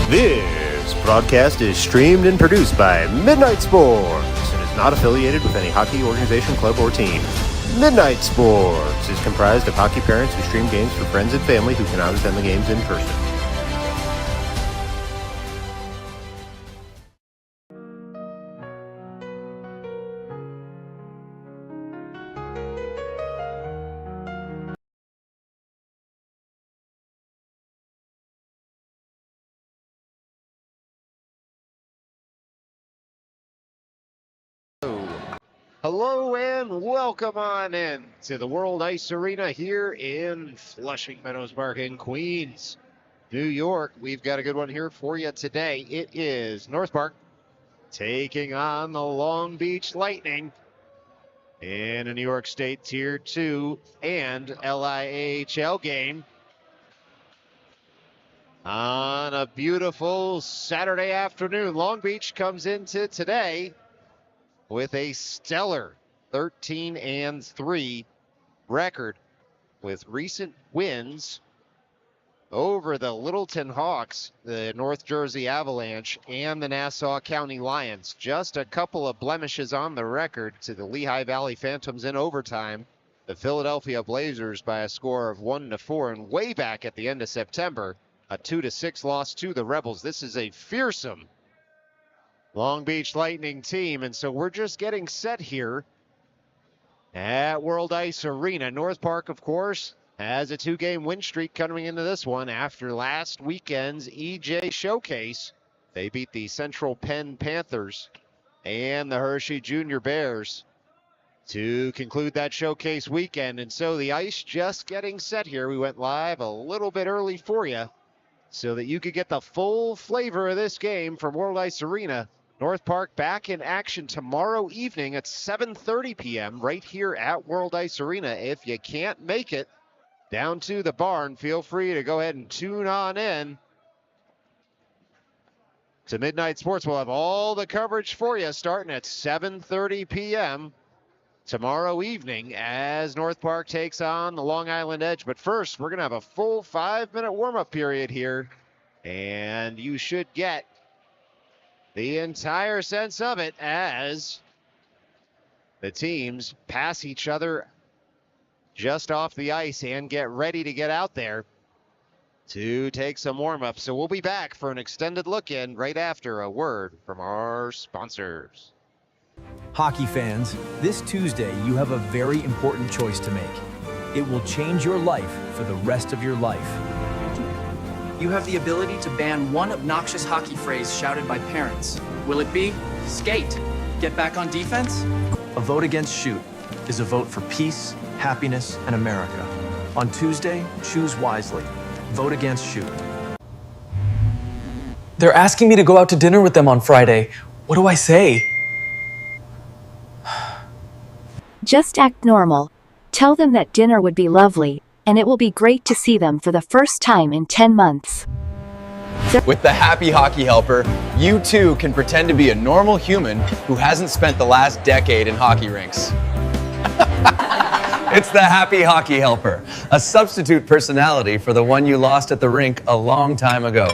This broadcast is streamed and produced by Midnight Sports and is not affiliated with any hockey organization, club, or team. Midnight Sports is comprised of hockey parents who stream games for friends and family who cannot attend the games in person. Hello and welcome on in to the World Ice Arena here in Flushing Meadows Park in Queens, New York. We've got a good one here for you today. It is North Park taking on the Long Beach Lightning in a New York State Tier 2 and LIAHL game. On a beautiful Saturday afternoon, Long Beach comes into today with a stellar 13-3 record with recent wins over the Littleton Hawks, the North Jersey Avalanche, and the Nassau County Lions. Just a couple of blemishes on the record to the Lehigh Valley Phantoms in overtime. The Philadelphia Blazers by a score of 1-4, and way back at the end of September, a 2-6 loss to the Rebels. This is a fearsome Long Beach Lightning team, and so we're just getting set here at World Ice Arena. North Park, of course, has a 2-game win streak coming into this one after last weekend's EJ Showcase. They beat the Central Penn Panthers and the Hershey Junior Bears to conclude that showcase weekend. And so the Ice just getting set here. We went live a little bit early for you so that you could get the full flavor of this game from World Ice Arena. North Park back in action tomorrow evening at 7:30 p.m. right here at World Ice Arena. If you can't make it down to the barn, feel free to go ahead and tune on in to Midnight Sports. We'll have all the coverage for you starting at 7:30 p.m. tomorrow evening as North Park takes on the Long Island Edge. But first, we're going to have a full 5-minute warm-up period here, and you should get the entire sense of it as the teams pass each other just off the ice and get ready to get out there to take some warm-up. So we'll be back for an extended look in right after a word from our sponsors. Hockey fans, this Tuesday you have a very important choice to make. It will change your life for the rest of your life. You have the ability to ban one obnoxious hockey phrase shouted by parents. Will it be skate? Get back on defense? A vote against shoot is a vote for peace, happiness, and America. On Tuesday, choose wisely. Vote against shoot. They're asking me to go out to dinner with them on Friday. What do I say? Just act normal. Tell them that dinner would be lovely, and it will be great to see them for the first time in 10 months. With the Happy Hockey Helper, you too can pretend to be a normal human who hasn't spent the last decade in hockey rinks. It's the Happy Hockey Helper, a substitute personality for the one you lost at the rink a long time ago.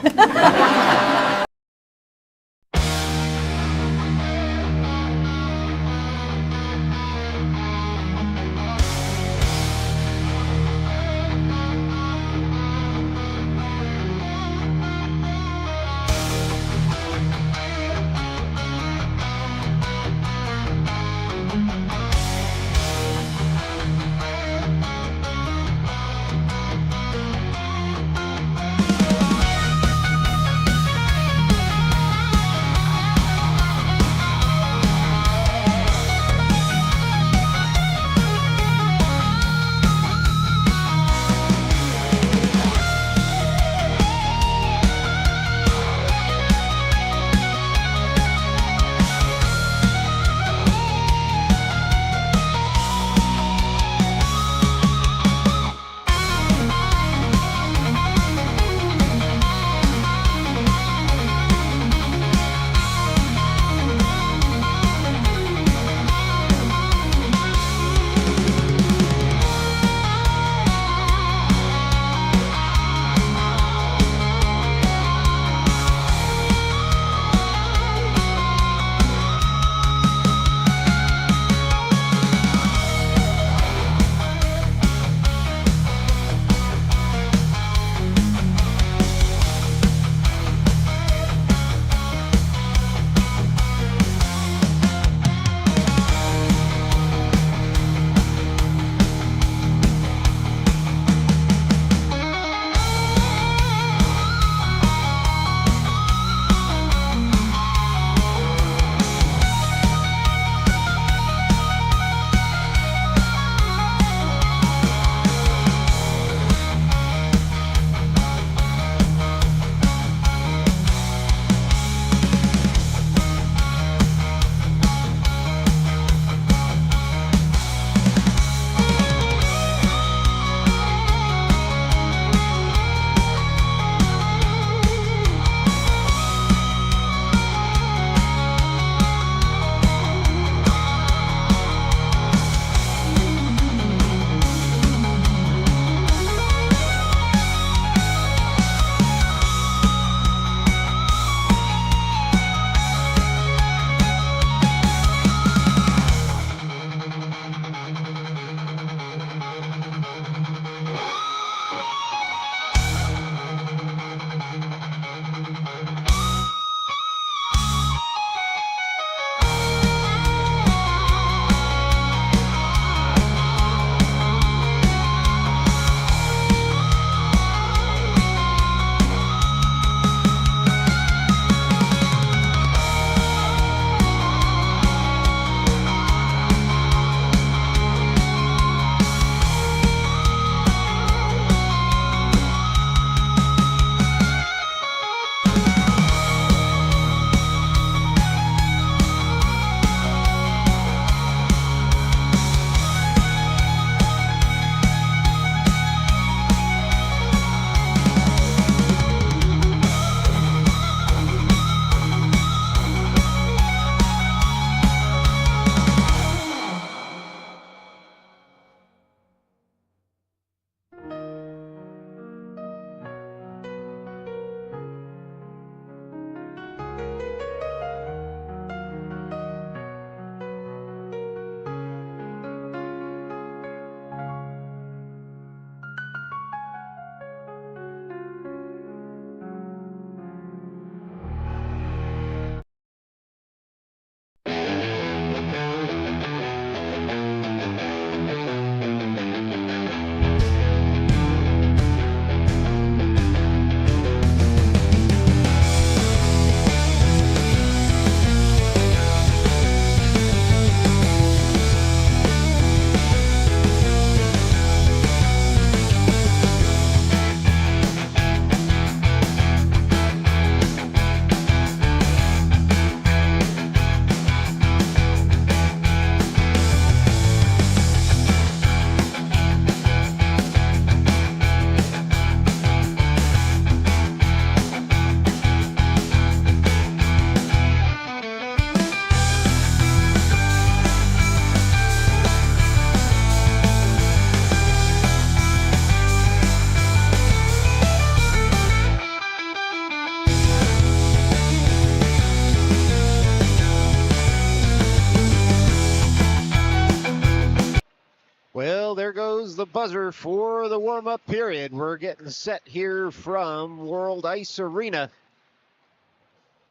the buzzer for the warm-up period. We're getting set here from World Ice Arena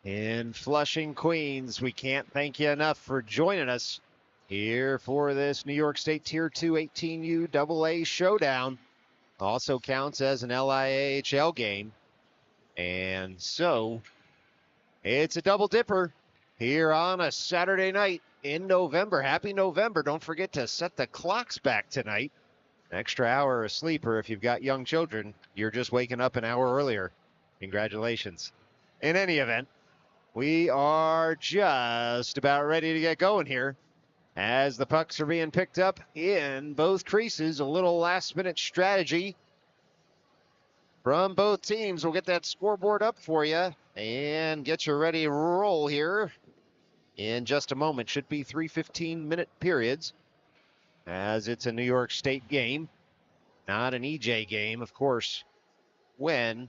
in Flushing, Queens. We can't thank you enough for joining us here for this New York State Tier 2 18U AA showdown. Also counts as an LIAHL game. And so it's a double dipper here on a Saturday night in November. Happy November. Don't forget to set the clocks back tonight. An extra hour of sleep, or if you've got young children, you're just waking up an hour earlier. Congratulations. In any event, we are just about ready to get going here as the pucks are being picked up in both creases. A little last-minute strategy from both teams. We'll get that scoreboard up for you and get you ready to roll here in just a moment. Should be 3 15-minute periods as it's a New York State game, not an EJ game. Of course, when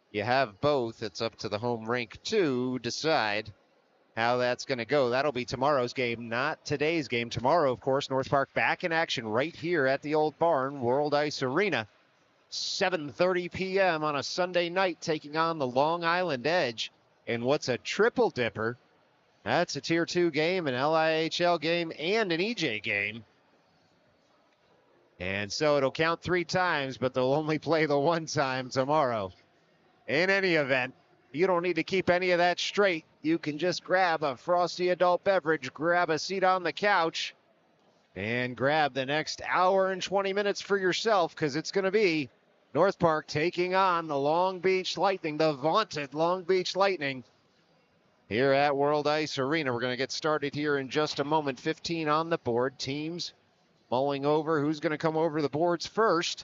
you have both, it's up to the home rink to decide how that's going to go. That'll be tomorrow's game, not today's game. Tomorrow, of course, North Park back in action right here at the Old Barn, World Ice Arena. 7:30 p.m. on a Sunday night, taking on the Long Island Edge. And what's a triple dipper? That's a Tier 2 game, an LIHL game, and an EJ game. And so it'll count 3 times, but they'll only play the 1 time tomorrow. In any event, you don't need to keep any of that straight. You can just grab a frosty adult beverage, grab a seat on the couch, and grab the next hour and 20 minutes for yourself, because it's going to be North Park taking on the Long Beach Lightning, the vaunted Long Beach Lightning, here at World Ice Arena. We're going to get started here in just a moment. 15 on the board. Teams mulling over who's going to come over the boards first.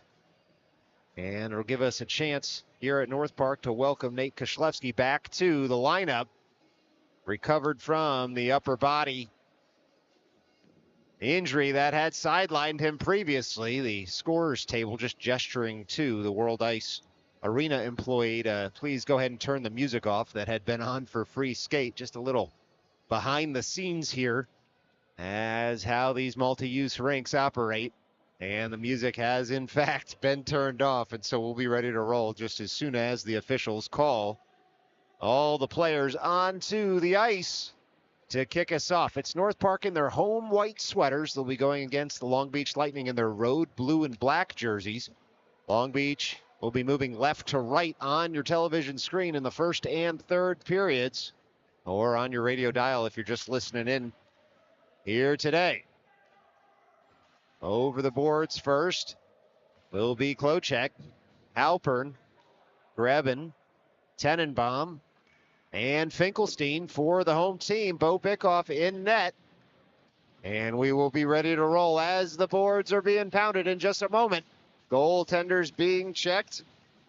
And it'll give us a chance here at North Park to welcome Nate Koslewski back to the lineup. Recovered from the upper body injury that had sidelined him previously. The scorer's table just gesturing to the World Ice Arena employee to please go ahead and turn the music off that had been on for free skate. Just a little behind the scenes here as how these multi-use rinks operate. And the music has, in fact, been turned off, and so we'll be ready to roll just as soon as the officials call all the players onto the ice to kick us off. It's North Park in their home white sweaters. They'll be going against the Long Beach Lightning in their road blue and black jerseys. Long Beach will be moving left to right on your television screen in the first and third periods, or on your radio dial if you're just listening in here today. Over the boards first will be Klochek, Halpern, Grebin, Tenenbaum, and Finkelstein for the home team. Bo Bickoff in net. And we will be ready to roll as the boards are being pounded in just a moment. Goaltenders being checked,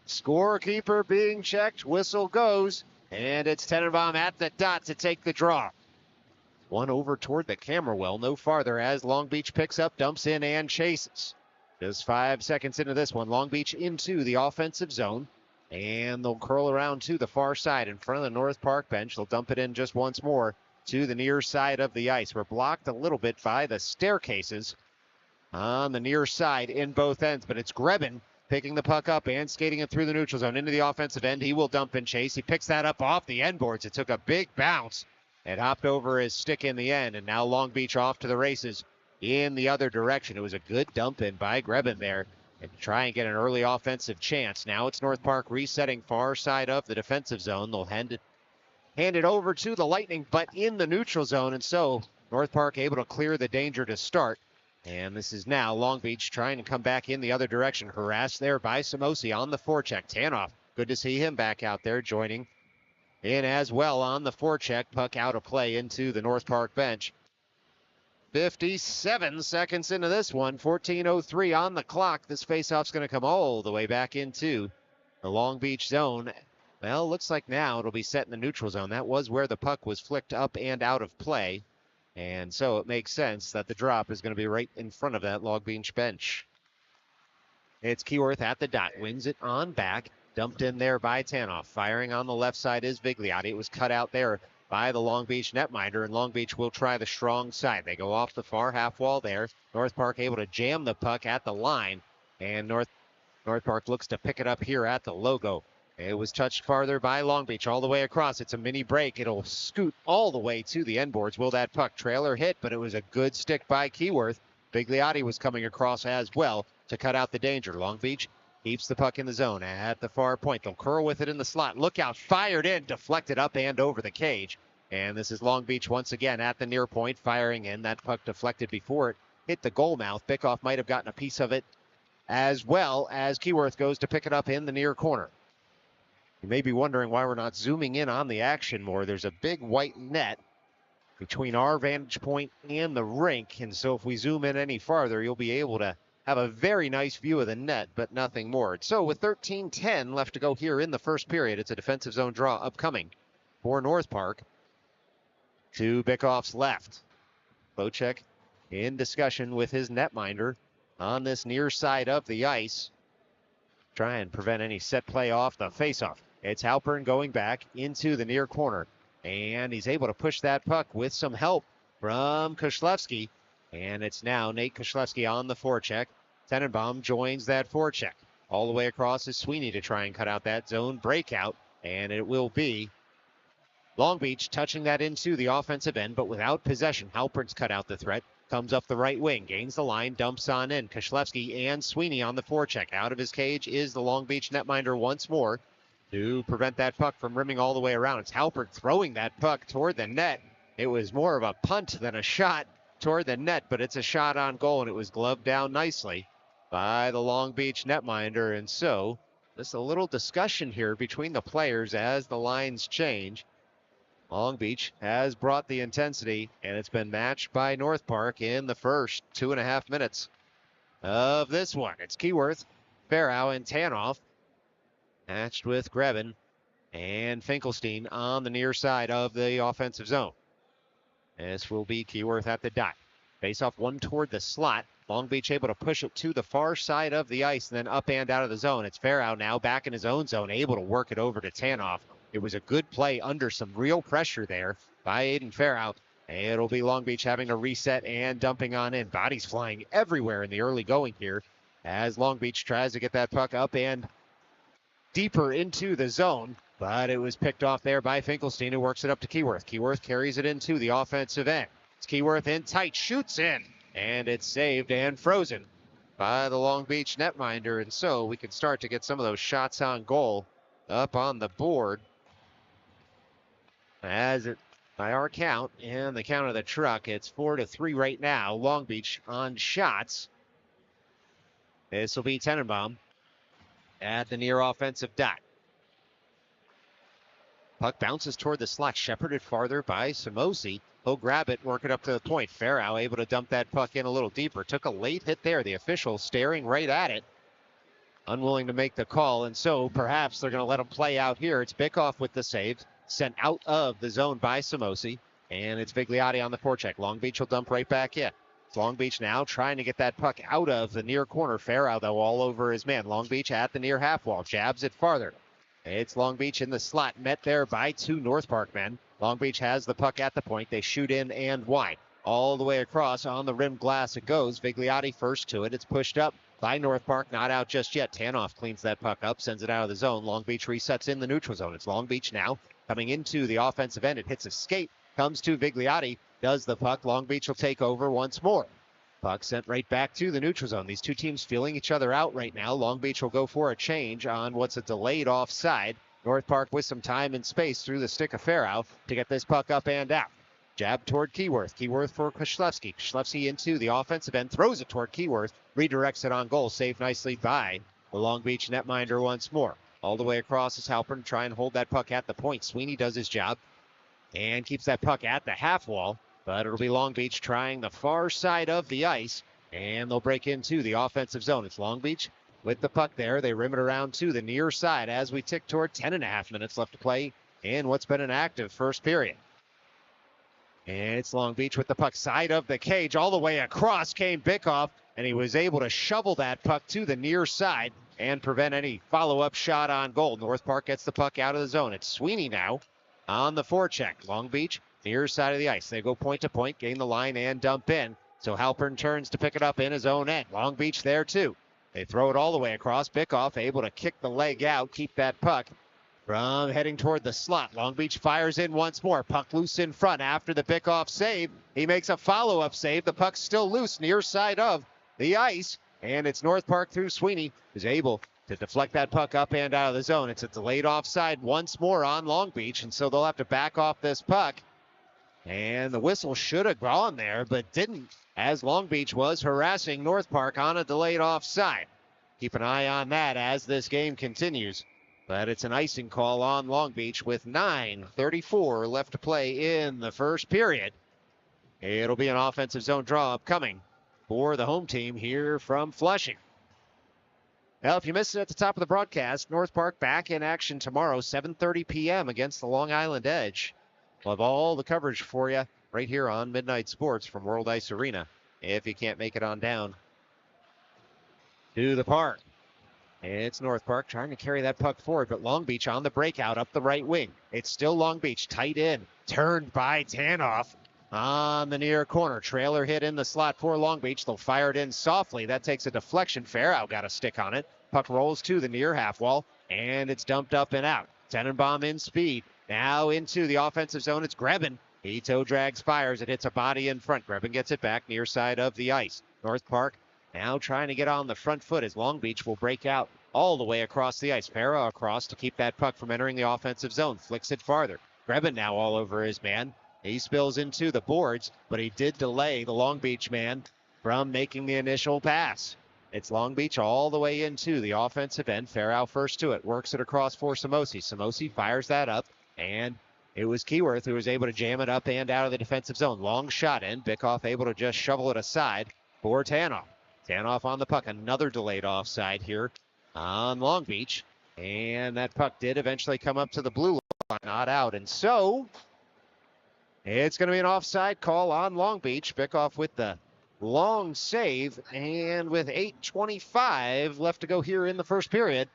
scorekeeper being checked, whistle goes, and it's Tenenbaum at the dot to take the draw. One over toward the camera well, no farther as Long Beach picks up, dumps in, and chases. Just 5 seconds into this one, Long Beach into the offensive zone, and they'll curl around to the far side in front of the North Park bench. They'll dump it in just once more to the near side of the ice. We're blocked a little bit by the staircases on the near side in both ends, but it's Grebin picking the puck up and skating it through the neutral zone into the offensive end. He will dump and chase. He picks that up off the end boards. It took a big bounce. It hopped over his stick in the end, and now Long Beach off to the races in the other direction. It was a good dump in by Grebin there and try and get an early offensive chance. Now it's North Park resetting far side of the defensive zone. They'll hand it over to the Lightning, but in the neutral zone, and so North Park able to clear the danger to start. And this is now Long Beach trying to come back in the other direction. Harassed there by Samosi on the forecheck. Tanoff, good to see him back out there joining in as well on the forecheck. Puck out of play into the North Park bench. 57 seconds into this one, 14:03 on the clock. This faceoff's going to come all the way back into the Long Beach zone. Well, looks like now it'll be set in the neutral zone. That was where the puck was flicked up and out of play. And so it makes sense that the drop is going to be right in front of that Long Beach bench. It's Keyworth at the dot, wins it on back. Dumped in there by Tanoff. Firing on the left side is Vigliotti. It was cut out there by the Long Beach netminder, and Long Beach will try the strong side. They go off the far half wall there. North Park able to jam the puck at the line, And North Park looks to pick it up here at the logo. It was touched farther by Long Beach all the way across. It's a mini break. It'll scoot all the way to the end boards. Will that puck trailer hit? But it was a good stick by Keyworth. Bigliotti was coming across as well to cut out the danger. Long Beach keeps the puck in the zone at the far point. They'll curl with it in the slot. Look out, fired in, deflected up and over the cage. And this is Long Beach once again at the near point, firing in. That puck deflected before it hit the goal mouth. Bickoff might have gotten a piece of it as well as Keyworth goes to pick it up in the near corner. You may be wondering why we're not zooming in on the action more. There's a big white net between our vantage point and the rink, and so if we zoom in any farther, you'll be able to have a very nice view of the net, but nothing more. So with 13:10 left to go here in the first period, it's a defensive zone draw upcoming for North Park. To Bickoff's left. Bocek in discussion with his netminder on this near side of the ice. Try and prevent any set play off the faceoff. It's Halpern going back into the near corner. And he's able to push that puck with some help from Kushlevsky. And it's now Nate Kushlevsky on the forecheck. Tenenbaum joins that forecheck. All the way across is Sweeney to try and cut out that zone breakout. And it will be Long Beach touching that into the offensive end, but without possession. Halpern's cut out the threat. Comes up the right wing, gains the line, dumps on in. Kushlevsky and Sweeney on the forecheck. Out of his cage is the Long Beach netminder once more to prevent that puck from rimming all the way around. It's Halpern throwing that puck toward the net. It was more of a punt than a shot toward the net, but it's a shot on goal, and it was gloved down nicely by the Long Beach netminder. And so, just a little discussion here between the players as the lines change. Long Beach has brought the intensity, and it's been matched by North Park in the first 2.5 minutes of this one. It's Keyworth, Farrow, and Tanoff, matched with Grebin and Finkelstein on the near side of the offensive zone. This will be Keyworth at the dot. Face off one toward the slot. Long Beach able to push it to the far side of the ice and then up and out of the zone. It's Farrow now back in his own zone, able to work it over to Tanoff. It was a good play under some real pressure there by Aiden Farrow. It'll be Long Beach having to reset and dumping on in. Bodies flying everywhere in the early going here as Long Beach tries to get that puck up and deeper into the zone. But it was picked off there by Finkelstein, who works it up to Keyworth. Keyworth carries it into the offensive end. It's Keyworth in tight, shoots in, and it's saved and frozen by the Long Beach netminder. And so we can start to get some of those shots on goal up on the board. As it, by our count and the count of the truck, it's 4-3 right now. Long Beach on shots. This will be Tenenbaum at the near offensive dot. Puck bounces toward the slot, shepherded farther by Samosi. He'll grab it, work it up to the point. Farrow able to dump that puck in a little deeper. Took a late hit there. The official staring right at it, unwilling to make the call, and so perhaps they're going to let him play out here. It's Bickoff with the save. Sent out of the zone by Samosi, and it's Bigliotti on the forecheck. Long Beach will dump right back in. It's Long Beach now trying to get that puck out of the near corner. Farrow, though, all over his man. Long Beach at the near half wall, jabs it farther. It's Long Beach in the slot, met there by two North Park men. Long Beach has the puck at the point. They shoot in and wide. All the way across on the rim glass it goes. Bigliotti first to it. It's pushed up by North Park, not out just yet. Tanoff cleans that puck up, sends it out of the zone. Long Beach resets in the neutral zone. It's Long Beach now coming into the offensive end. It hits a skate, comes to Bigliotti, does the puck. Long Beach will take over once more. Puck sent right back to the neutral zone. These two teams feeling each other out right now. Long Beach will go for a change on what's a delayed offside. North Park with some time and space through the stick of Farrow to get this puck up and out. Jab toward Keyworth. Keyworth for Kushlevsky. Kushlevsky into the offensive end, throws it toward Keyworth, redirects it on goal. Saved nicely by the Long Beach netminder once more. All the way across is Halpern to try and hold that puck at the point. Sweeney does his job and keeps that puck at the half wall, but it'll be Long Beach trying the far side of the ice, and they'll break into the offensive zone. It's Long Beach with the puck there. They rim it around to the near side as we tick toward 10.5 minutes left to play in what's been an active first period. And it's Long Beach with the puck side of the cage. All the way across came Bickoff, and he was able to shovel that puck to the near side and prevent any follow-up shot on goal. North Park gets the puck out of the zone. It's Sweeney now on the forecheck. Long Beach, near side of the ice. They go point to point, gain the line and dump in. So Halpern turns to pick it up in his own end. Long Beach there too. They throw it all the way across. Bickoff able to kick the leg out, keep that puck from heading toward the slot. Long Beach fires in once more. Puck loose in front after the Bickoff save. He makes a follow-up save. The puck's still loose near side of the ice. And it's North Park through Sweeney, who's able to deflect that puck up and out of the zone. It's a delayed offside once more on Long Beach, and so they'll have to back off this puck. And the whistle should have gone there, but didn't, as Long Beach was harassing North Park on a delayed offside. Keep an eye on that as this game continues. But it's an icing call on Long Beach with 9:34 left to play in the first period. It'll be an offensive zone draw upcoming for the home team here from Flushing. Well, if you missed it at the top of the broadcast, North Park back in action tomorrow, 7:30 p.m. against the Long Island Edge. We'll have all the coverage for you right here on Midnight Sports from World Ice Arena, if you can't make it on down to the park. It's North Park trying to carry that puck forward, but Long Beach on the breakout up the right wing. It's still Long Beach tight in, turned by Tanoff on the near corner. Trailer hit in the slot for Long Beach. They'll fire it in softly. That takes a deflection. Farrow got a stick on it. Puck rolls to the near half wall, and it's dumped up and out. Tenenbaum in speed. Now into the offensive zone. It's Grebin. He toe drags, fires. It hits a body in front. Grebin gets it back near side of the ice. North Park now trying to get on the front foot as Long Beach will break out all the way across the ice. Farrow across to keep that puck from entering the offensive zone. Flicks it farther. Grebin now all over his man. He spills into the boards, but he did delay the Long Beach man from making the initial pass. It's Long Beach all the way into the offensive end. Farrow first to it. Works it across for Samosi. Samosi fires that up, and it was Keyworth who was able to jam it up and out of the defensive zone. Long shot in. Bickoff able to just shovel it aside for Tanoff. Tanoff on the puck. Another delayed offside here on Long Beach. And that puck did eventually come up to the blue line, not out. And so it's going to be an offside call on Long Beach. Bickoff with the long save, and with 8:25 left to go here in the first period,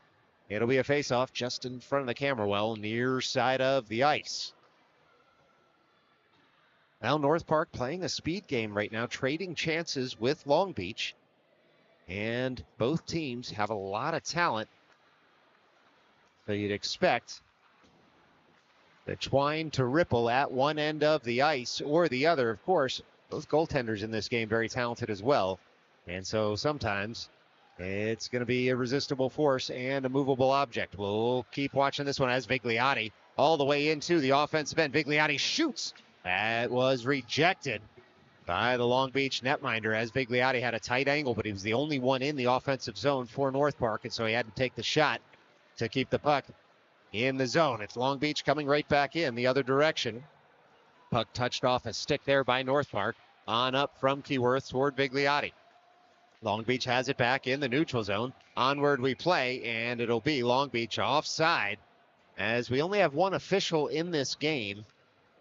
it'll be a face-off just in front of the camera well, near side of the ice. Well, North Park playing a speed game right now, trading chances with Long Beach, and both teams have a lot of talent, so you'd expect the twine to ripple at one end of the ice or the other. Of course, those goaltenders in this game very talented as well. And so sometimes it's going to be a resistible force and a movable object. We'll keep watching this one as Vigliotti all the way into the offensive end. Vigliotti shoots. That was rejected by the Long Beach netminder as Vigliotti had a tight angle, but he was the only one in the offensive zone for North Park, and so he had to take the shot to keep the puck in the zone. It's Long Beach coming right back in the other direction. Puck touched off a stick there by North Park. On up from Keyworth toward Vigliotti. Long Beach has it back in the neutral zone. Onward we play, and it'll be Long Beach offside, as we only have one official in this game,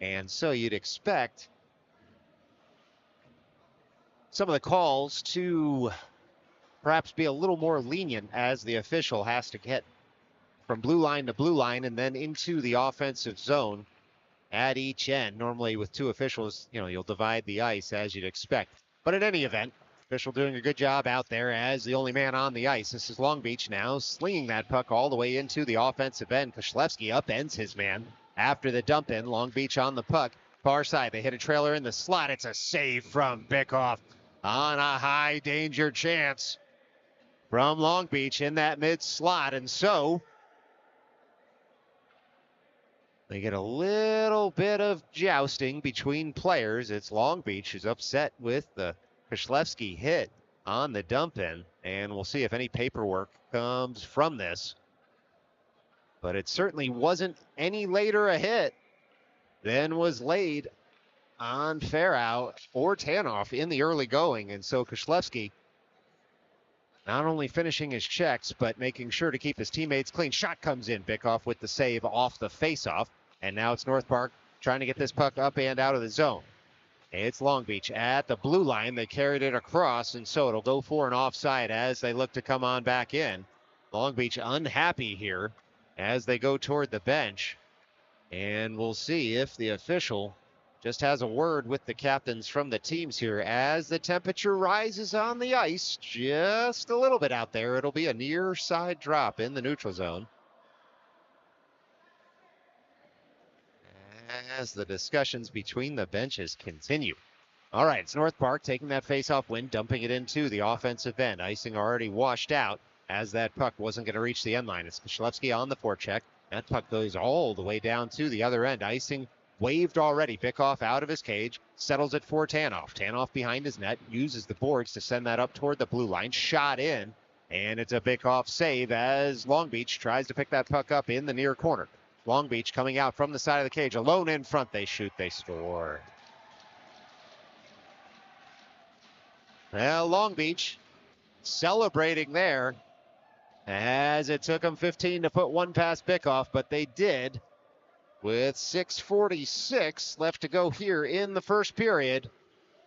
and so you'd expect some of the calls to perhaps be a little more lenient, as the official has to get from blue line to blue line and then into the offensive zone at each end. Normally with two officials, you'll divide the ice as you'd expect. But in any event, official doing a good job out there as the only man on the ice. This is Long Beach now slinging that puck all the way into the offensive end. Koslevsky upends his man after the dump in. Long Beach on the puck. Far side, they hit a trailer in the slot. It's a save from Bickoff on a high danger chance from Long Beach in that mid slot. And so they get a little bit of jousting between players. It's Long Beach who's upset with the Koslevsky hit on the dump in, and we'll see if any paperwork comes from this. But it certainly wasn't any later a hit than was laid on Farrow or Tanoff in the early going, and so Koslevsky not only finishing his checks, but making sure to keep his teammates clean. Shot comes in. Bickoff with the save off the faceoff. And now it's North Park trying to get this puck up and out of the zone. It's Long Beach at the blue line. They carried it across, and so it'll go for an offside as they look to come on back in. Long Beach unhappy here as they go toward the bench. And we'll see if the official just has a word with the captains from the teams here as the temperature rises on the ice just a little bit out there. It'll be a near side drop in the neutral zone as the discussions between the benches continue. All right, it's North Park taking that face-off win, dumping it into the offensive end. Icing already washed out as that puck wasn't going to reach the end line. It's Koshlevsky on the forecheck. That puck goes all the way down to the other end. Icing waved already. Bickoff out of his cage, settles it for Tanoff. Tanoff behind his net, uses the boards to send that up toward the blue line. Shot in, and it's a Bickoff save as Long Beach tries to pick that puck up in the near corner. Long Beach coming out from the side of the cage, alone in front. They shoot, they score. Well, Long Beach celebrating there as it took them 15 to put one past Bickoff, but they did with 6:46 left to go here in the first period.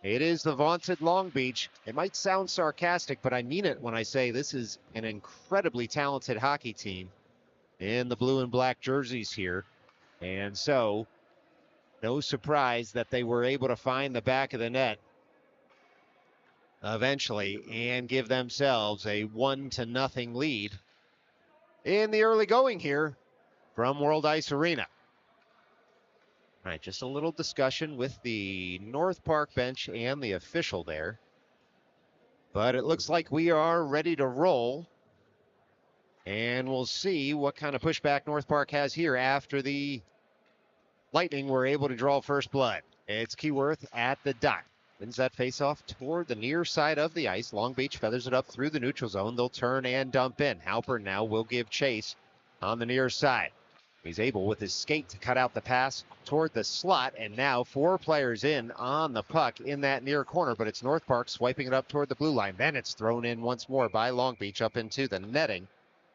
It is the vaunted Long Beach. It might sound sarcastic, but I mean it when I say this is an incredibly talented hockey team in the blue and black jerseys here. And so, no surprise that they were able to find the back of the net eventually and give themselves a 1-0 lead in the early going here from World Ice Arena. All right, just a little discussion with the North Park bench and the official there. But it looks like we are ready to roll. And we'll see what kind of pushback North Park has here after the Lightning were able to draw first blood. It's Keyworth at the dot. Wins that faceoff toward the near side of the ice. Long Beach feathers it up through the neutral zone. They'll turn and dump in. Halpern now will give chase on the near side. He's able with his skate to cut out the pass toward the slot, and now 4 players in on the puck in that near corner, but it's North Park swiping it up toward the blue line. Then it's thrown in once more by Long Beach up into the netting.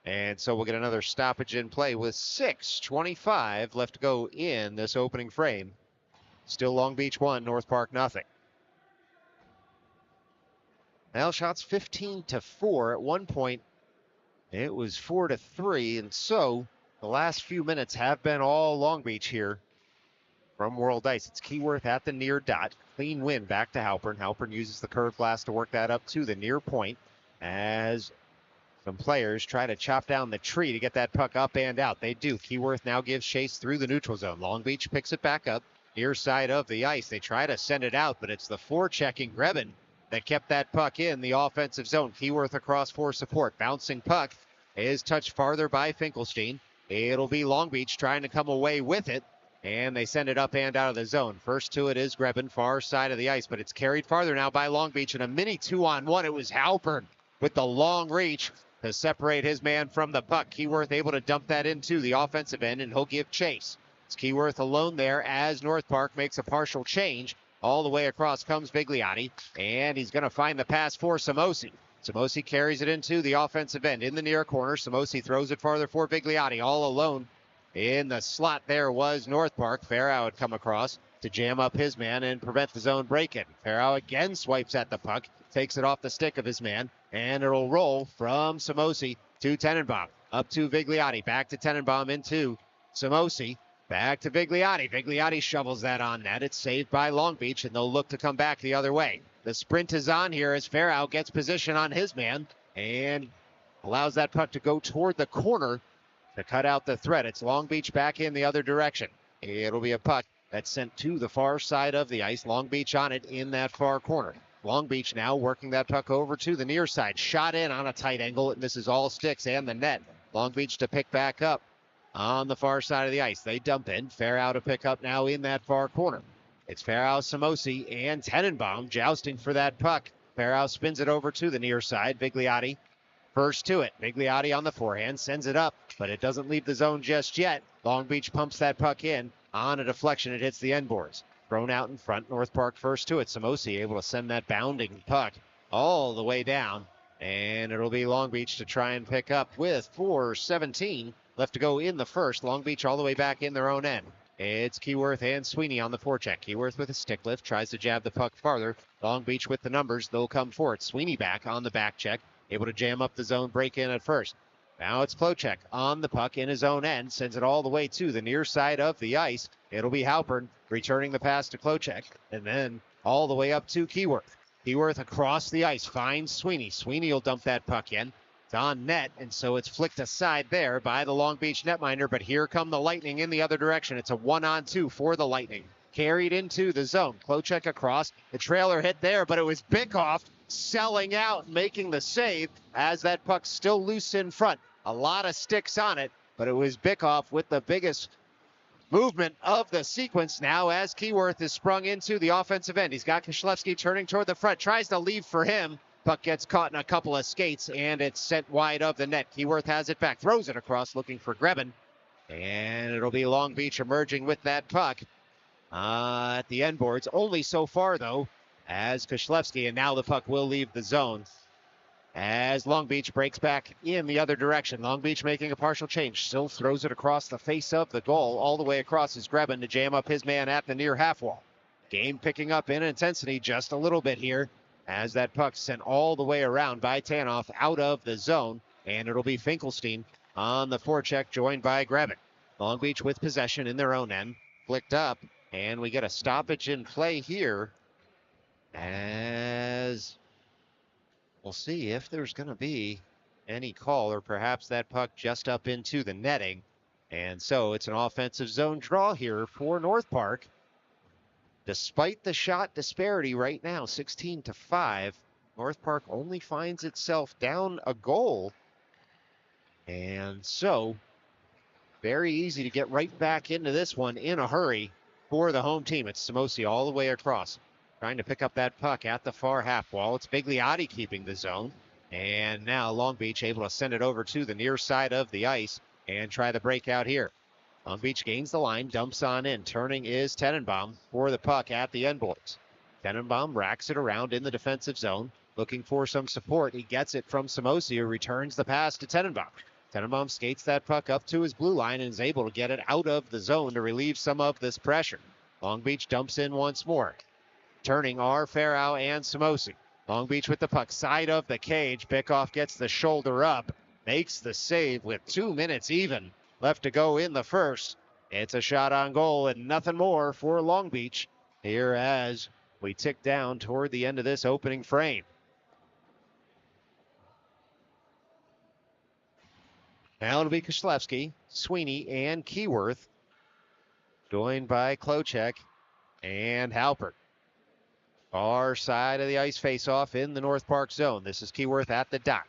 And so we'll get another stoppage in play with 6:25 left to go in this opening frame. Still Long Beach 1, North Park nothing. Now shots 15-4. At one point, it was 4-3, and so the last few minutes have been all Long Beach here from World Ice. It's Keyworth at the near dot. Clean win back to Halpern. Halpern uses the curved blast to work that up to the near point as some players try to chop down the tree to get that puck up and out. They do. Keyworth now gives chase through the neutral zone. Long Beach picks it back up near side of the ice. They try to send it out, but it's the forechecking Grebin that kept that puck in the offensive zone. Keyworth across for support. Bouncing puck is touched farther by Finkelstein. It'll be Long Beach trying to come away with it, and they send it up and out of the zone. First to it is Grebin, far side of the ice, but it's carried farther now by Long Beach in a mini 2-on-1. It was Halpern with the long reach to separate his man from the puck. Keyworth able to dump that into the offensive end, and he'll give chase. It's Keyworth alone there as North Park makes a partial change. All the way across comes Vigliotti, and he's going to find the pass for Samosi. Samosi carries it into the offensive end in the near corner. Samosi throws it farther for Vigliotti. All alone in the slot there was North Park. Farrow had come across to jam up his man and prevent the zone break-in. Farrow again swipes at the puck, takes it off the stick of his man, and it'll roll from Samosi to Tenenbaum. Up to Vigliotti, back to Tenenbaum into Samosi. Back to Vigliotti. Vigliotti shovels that on net. It's saved by Long Beach, and they'll look to come back the other way. The sprint is on here as Farrow gets position on his man and allows that puck to go toward the corner to cut out the threat. It's Long Beach back in the other direction. It'll be a puck that's sent to the far side of the ice. Long Beach on it in that far corner. Long Beach now working that puck over to the near side. Shot in on a tight angle. It misses all sticks and the net. Long Beach to pick back up on the far side of the ice. They dump in. Farrow to pick up now in that far corner. It's Farrow, Samosi, and Tenenbaum jousting for that puck. Farrow spins it over to the near side. Vigliotti first to it. Vigliotti on the forehand, sends it up, but it doesn't leave the zone just yet. Long Beach pumps that puck in. On a deflection, it hits the end boards. Thrown out in front. North Park first to it. Samosi able to send that bounding puck all the way down. And it'll be Long Beach to try and pick up with 4:17 left to go in the first. Long Beach all the way back in their own end. It's Keyworth and Sweeney on the forecheck. Keyworth with a stick lift, tries to jab the puck farther. Long Beach with the numbers, they'll come for it. Sweeney back on the back check, able to jam up the zone, break in at first. Now it's Plocek on the puck in his own end, sends it all the way to the near side of the ice. It'll be Halpern returning the pass to Klochek, and then all the way up to Keyworth. Keyworth across the ice finds Sweeney. Sweeney will dump that puck in. It's on net, and so it's flicked aside there by the Long Beach netminder, but here come the Lightning in the other direction. It's a 1-on-2 for the Lightning. Carried into the zone. Klochek across. The trailer hit there, but it was Bickoff selling out, making the save as that puck's still loose in front. A lot of sticks on it, but it was Bickoff with the biggest movement of the sequence now as Keyworth is sprung into the offensive end. He's got Kishlevsky turning toward the front, tries to leave for him. Puck gets caught in a couple of skates, and it's sent wide of the net. Keyworth has it back, throws it across, looking for Grebin. And it'll be Long Beach emerging with that puck at the end boards. Only so far, though, as Kishlevsky, and now the puck will leave the zone as Long Beach breaks back in the other direction. Long Beach making a partial change. Still throws it across the face of the goal. All the way across is Grebin to jam up his man at the near half wall. Game picking up in intensity just a little bit here as that puck sent all the way around by Tanoff out of the zone. And it'll be Finkelstein on the forecheck, joined by Grebin. Long Beach with possession in their own end. Flicked up, and we get a stoppage in play here as we'll see if there's going to be any call, or perhaps that puck just up into the netting. And so it's an offensive zone draw here for North Park. Despite the shot disparity right now, 16-5, North Park only finds itself down a goal. And so very easy to get right back into this one in a hurry for the home team. It's Samosi all the way across, trying to pick up that puck at the far half wall. It's Bigliotti keeping the zone. And now Long Beach able to send it over to the near side of the ice and try the breakout here. Long Beach gains the line, dumps on in. Turning is Tenenbaum for the puck at the end boards. Tenenbaum racks it around in the defensive zone, looking for some support. He gets it from Samosi, who returns the pass to Tenenbaum. Tenenbaum skates that puck up to his blue line and is able to get it out of the zone to relieve some of this pressure. Long Beach dumps in once more. Turning are Farrow and Samosi. Long Beach with the puck, side of the cage. Bickoff gets the shoulder up, makes the save with 2 minutes even left to go in the first. It's a shot on goal and nothing more for Long Beach here as we tick down toward the end of this opening frame. Now it'll be Kishlevsky, Sweeney, and Keyworth, joined by Klochek and Halpert. Far side of the ice faceoff in the North Park zone. This is Keyworth at the dot.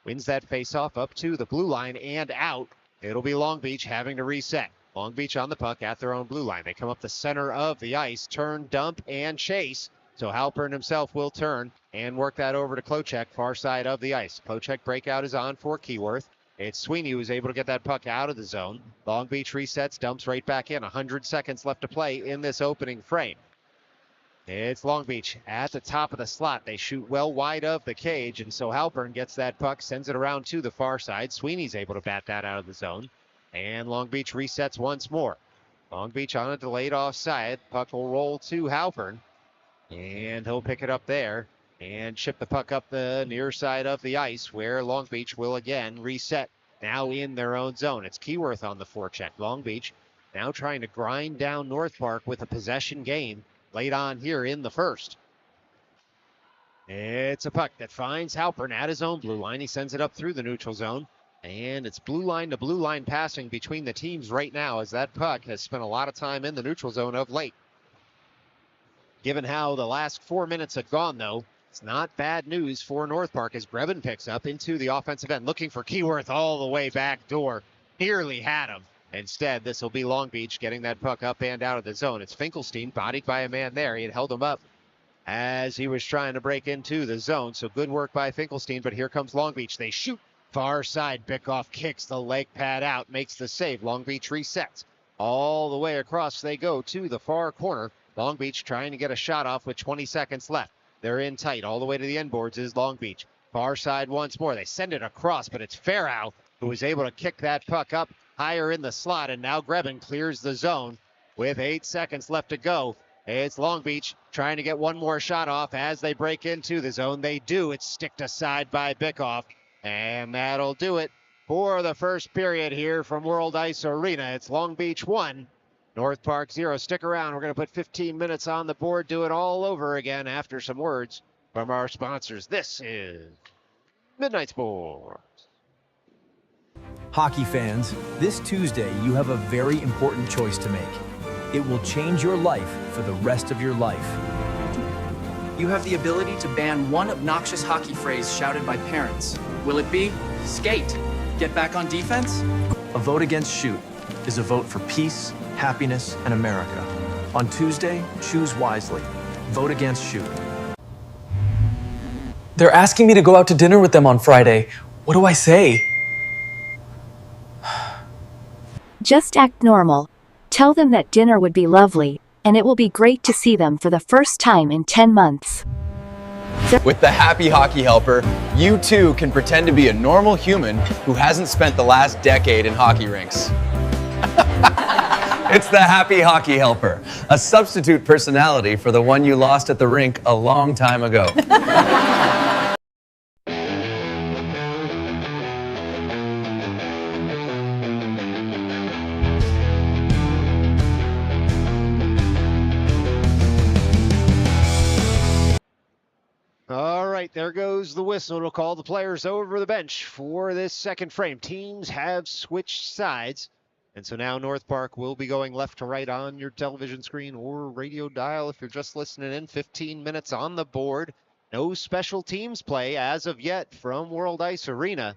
Wins that faceoff up to the blue line and out. It'll be Long Beach having to reset. Long Beach on the puck at their own blue line. They come up the center of the ice, turn, dump, and chase. So Halpern himself will turn and work that over to Klochek, far side of the ice. Klochek breakout is on for Keyworth. It's Sweeney who's able to get that puck out of the zone. Long Beach resets, dumps right back in. 100 seconds left to play in this opening frame. It's Long Beach at the top of the slot. They shoot well wide of the cage, and so Halpern gets that puck, sends it around to the far side. Sweeney's able to bat that out of the zone, and Long Beach resets once more. Long Beach on a delayed offside. Puck will roll to Halpern, and he'll pick it up there and chip the puck up the near side of the ice, where Long Beach will again reset, now in their own zone. It's Keyworth on the forecheck. Long Beach now trying to grind down North Park with a possession game late on here in the first. It's a puck that finds Halpern at his own blue line. He sends it up through the neutral zone, and it's blue line to blue line passing between the teams right now, as that puck has spent a lot of time in the neutral zone of late. Given how the last 4 minutes have gone, though, it's not bad news for North Park as Grebin picks up into the offensive end, looking for Keyworth all the way back door. Nearly had him. Instead, this will be Long Beach getting that puck up and out of the zone. It's Finkelstein, bodied by a man there. He had held him up as he was trying to break into the zone. So good work by Finkelstein, but here comes Long Beach. They shoot far side. Bickoff kicks the leg pad out, makes the save. Long Beach resets. All the way across they go to the far corner. Long Beach trying to get a shot off with 20 seconds left. They're in tight. All the way to the end boards is Long Beach. Far side once more. They send it across, but it's Farrow who was able to kick that puck up higher in the slot, and now Grebin clears the zone with 8 seconds left to go. It's Long Beach trying to get one more shot off as they break into the zone. They do. It's sticked aside by Bickoff, and that'll do it for the first period here from World Ice Arena. It's Long Beach 1 North Park 0. Stick around. We're going to put 15 minutes on the board. Do it all over again after some words from our sponsors. This is Midnight Sports. Hockey fans, this Tuesday you have a very important choice to make. It will change your life for the rest of your life. You have the ability to ban one obnoxious hockey phrase shouted by parents. Will it be skate? Get back on defense? A vote against shoot is a vote for peace, happiness, and America. On Tuesday, choose wisely. Vote against shoot. They're asking me to go out to dinner with them on Friday. What do I say? Just act normal. Tell them that dinner would be lovely, and it will be great to see them for the first time in 10 months. With the Happy Hockey Helper, you too can pretend to be a normal human who hasn't spent the last decade in hockey rinks. It's the Happy Hockey Helper, a substitute personality for the one you lost at the rink a long time ago. All right, there goes the whistle. It'll call the players over the bench for this second frame. Teams have switched sides. And so now North Park will be going left to right on your television screen or radio dial if you're just listening in. 15 minutes on the board. No special teams play as of yet from World Ice Arena.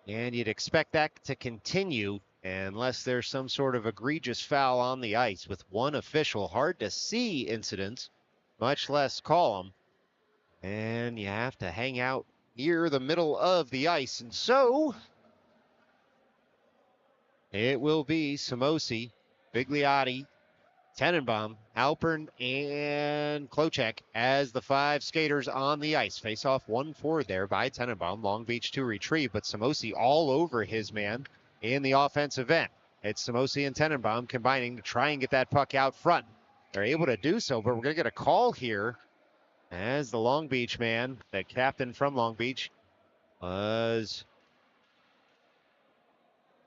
And you'd expect that to continue unless there's some sort of egregious foul on the ice with one official. Hard to see incidents, much less call them. And you have to hang out near the middle of the ice. And so it will be Samosi, Bigliotti, Tenenbaum, Alpern, and Klocek as the five skaters on the ice. Face off 1-4 there by Tenenbaum. Long Beach to retrieve, but Samosi all over his man in the offensive end. It's Samosi and Tenenbaum combining to try and get that puck out front. They're able to do so, but we're going to get a call here as the Long Beach man, the captain from Long Beach, was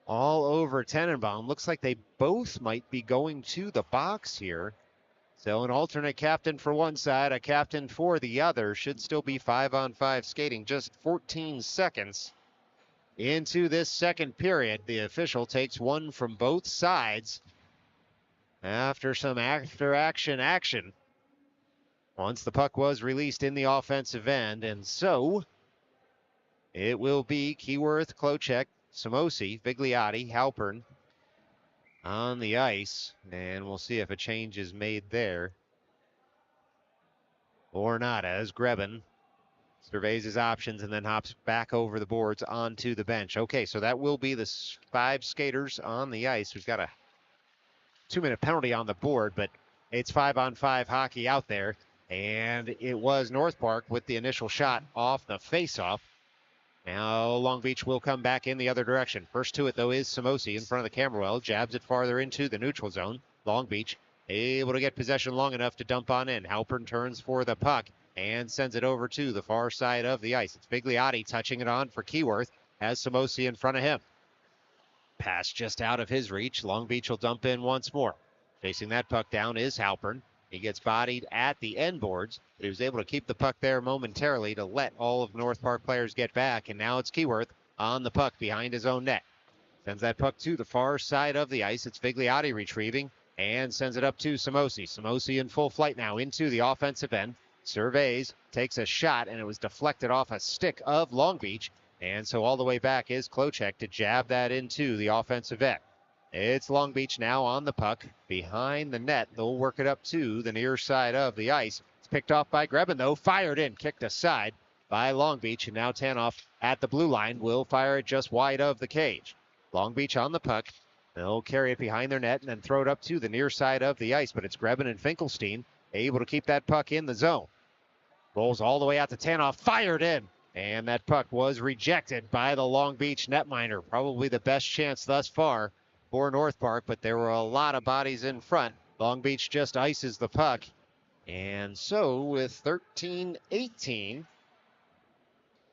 all over Tenenbaum. Looks like they both might be going to the box here. So an alternate captain for one side, a captain for the other. Should still be 5-on-5 skating. Just 14 seconds into this second period. The official takes one from both sides after some action once the puck was released in the offensive end. And so it will be Keyworth, Klocek, Samosi, Bigliotti, Halpern on the ice, and we'll see if a change is made there or not, as Grebin surveys his options and then hops back over the boards onto the bench. Okay, so that will be the five skaters on the ice. We've got a 2-minute penalty on the board, but it's 5-on-5 hockey out there, and it was North Park with the initial shot off the faceoff. Now Long Beach will come back in the other direction. First to it, though, is Samosi in front of the camera well. Jabs it farther into the neutral zone. Long Beach able to get possession long enough to dump on in. Halpern turns for the puck and sends it over to the far side of the ice. It's Bigliotti touching it on for Keyworth. Has Samosi in front of him. Pass just out of his reach. Long Beach will dump in once more. Chasing that puck down is Halpern. He gets bodied at the end boards, but he was able to keep the puck there momentarily to let all of North Park players get back, and now it's Keyworth on the puck behind his own net. Sends that puck to the far side of the ice. It's Bigliotti retrieving and sends it up to Samosi. Samosi in full flight now into the offensive end. Surveys, takes a shot, and it was deflected off a stick of Long Beach. And so all the way back is Klocek to jab that into the offensive end. It's Long Beach now on the puck behind the net. They'll work it up to the near side of the ice. It's picked off by Grebin, though. Fired in, kicked aside by Long Beach. And now Tanoff at the blue line will fire it just wide of the cage. Long Beach on the puck. They'll carry it behind their net and then throw it up to the near side of the ice. But it's Grebin and Finkelstein able to keep that puck in the zone. Rolls all the way out to Tanoff. Fired in. And that puck was rejected by the Long Beach netminder. Probably the best chance thus far for North Park, but there were a lot of bodies in front. Long Beach just ices the puck. And so with 13-18,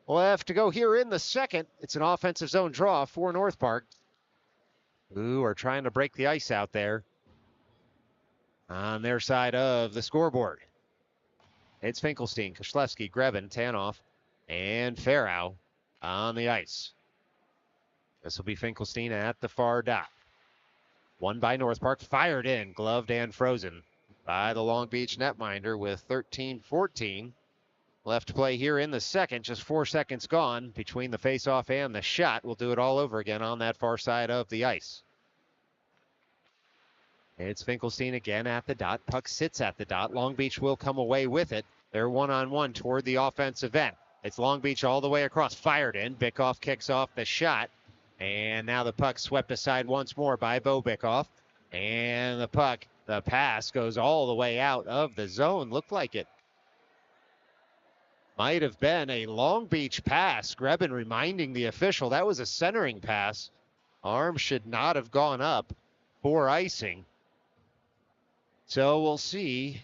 we'll have to go here in the second. It's an offensive zone draw for North Park, who are trying to break the ice out there. on their side of the scoreboard. It's Finkelstein, Koslewski, Grebin, Tanoff, and Farrow on the ice. This will be Finkelstein at the far dot. One by North Park, fired in, gloved and frozen by the Long Beach netminder with 13-14 left to play here in the second. Just 4 seconds gone between the faceoff and the shot. We'll do it all over again on that far side of the ice. It's Finkelstein again at the dot. Puck sits at the dot. Long Beach will come away with it. They're one-on-one toward the offensive end. It's Long Beach all the way across. Fired in. Bickoff kicks off the shot. And now the puck swept aside once more by Bo Bickoff. And the pass goes all the way out of the zone. Looked like it might have been a Long Beach pass. Grebin reminding the official that was a centering pass. Arm should not have gone up for icing. So we'll see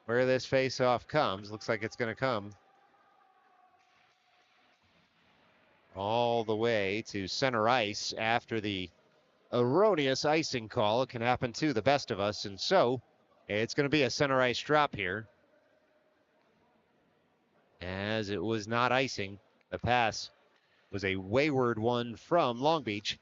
where this face-off comes. Looks like it's going to come all the way to center ice after the erroneous icing call. It can happen to the best of us, and so it's going to be a center ice drop here, as it was not icing. The pass was a wayward one from Long Beach,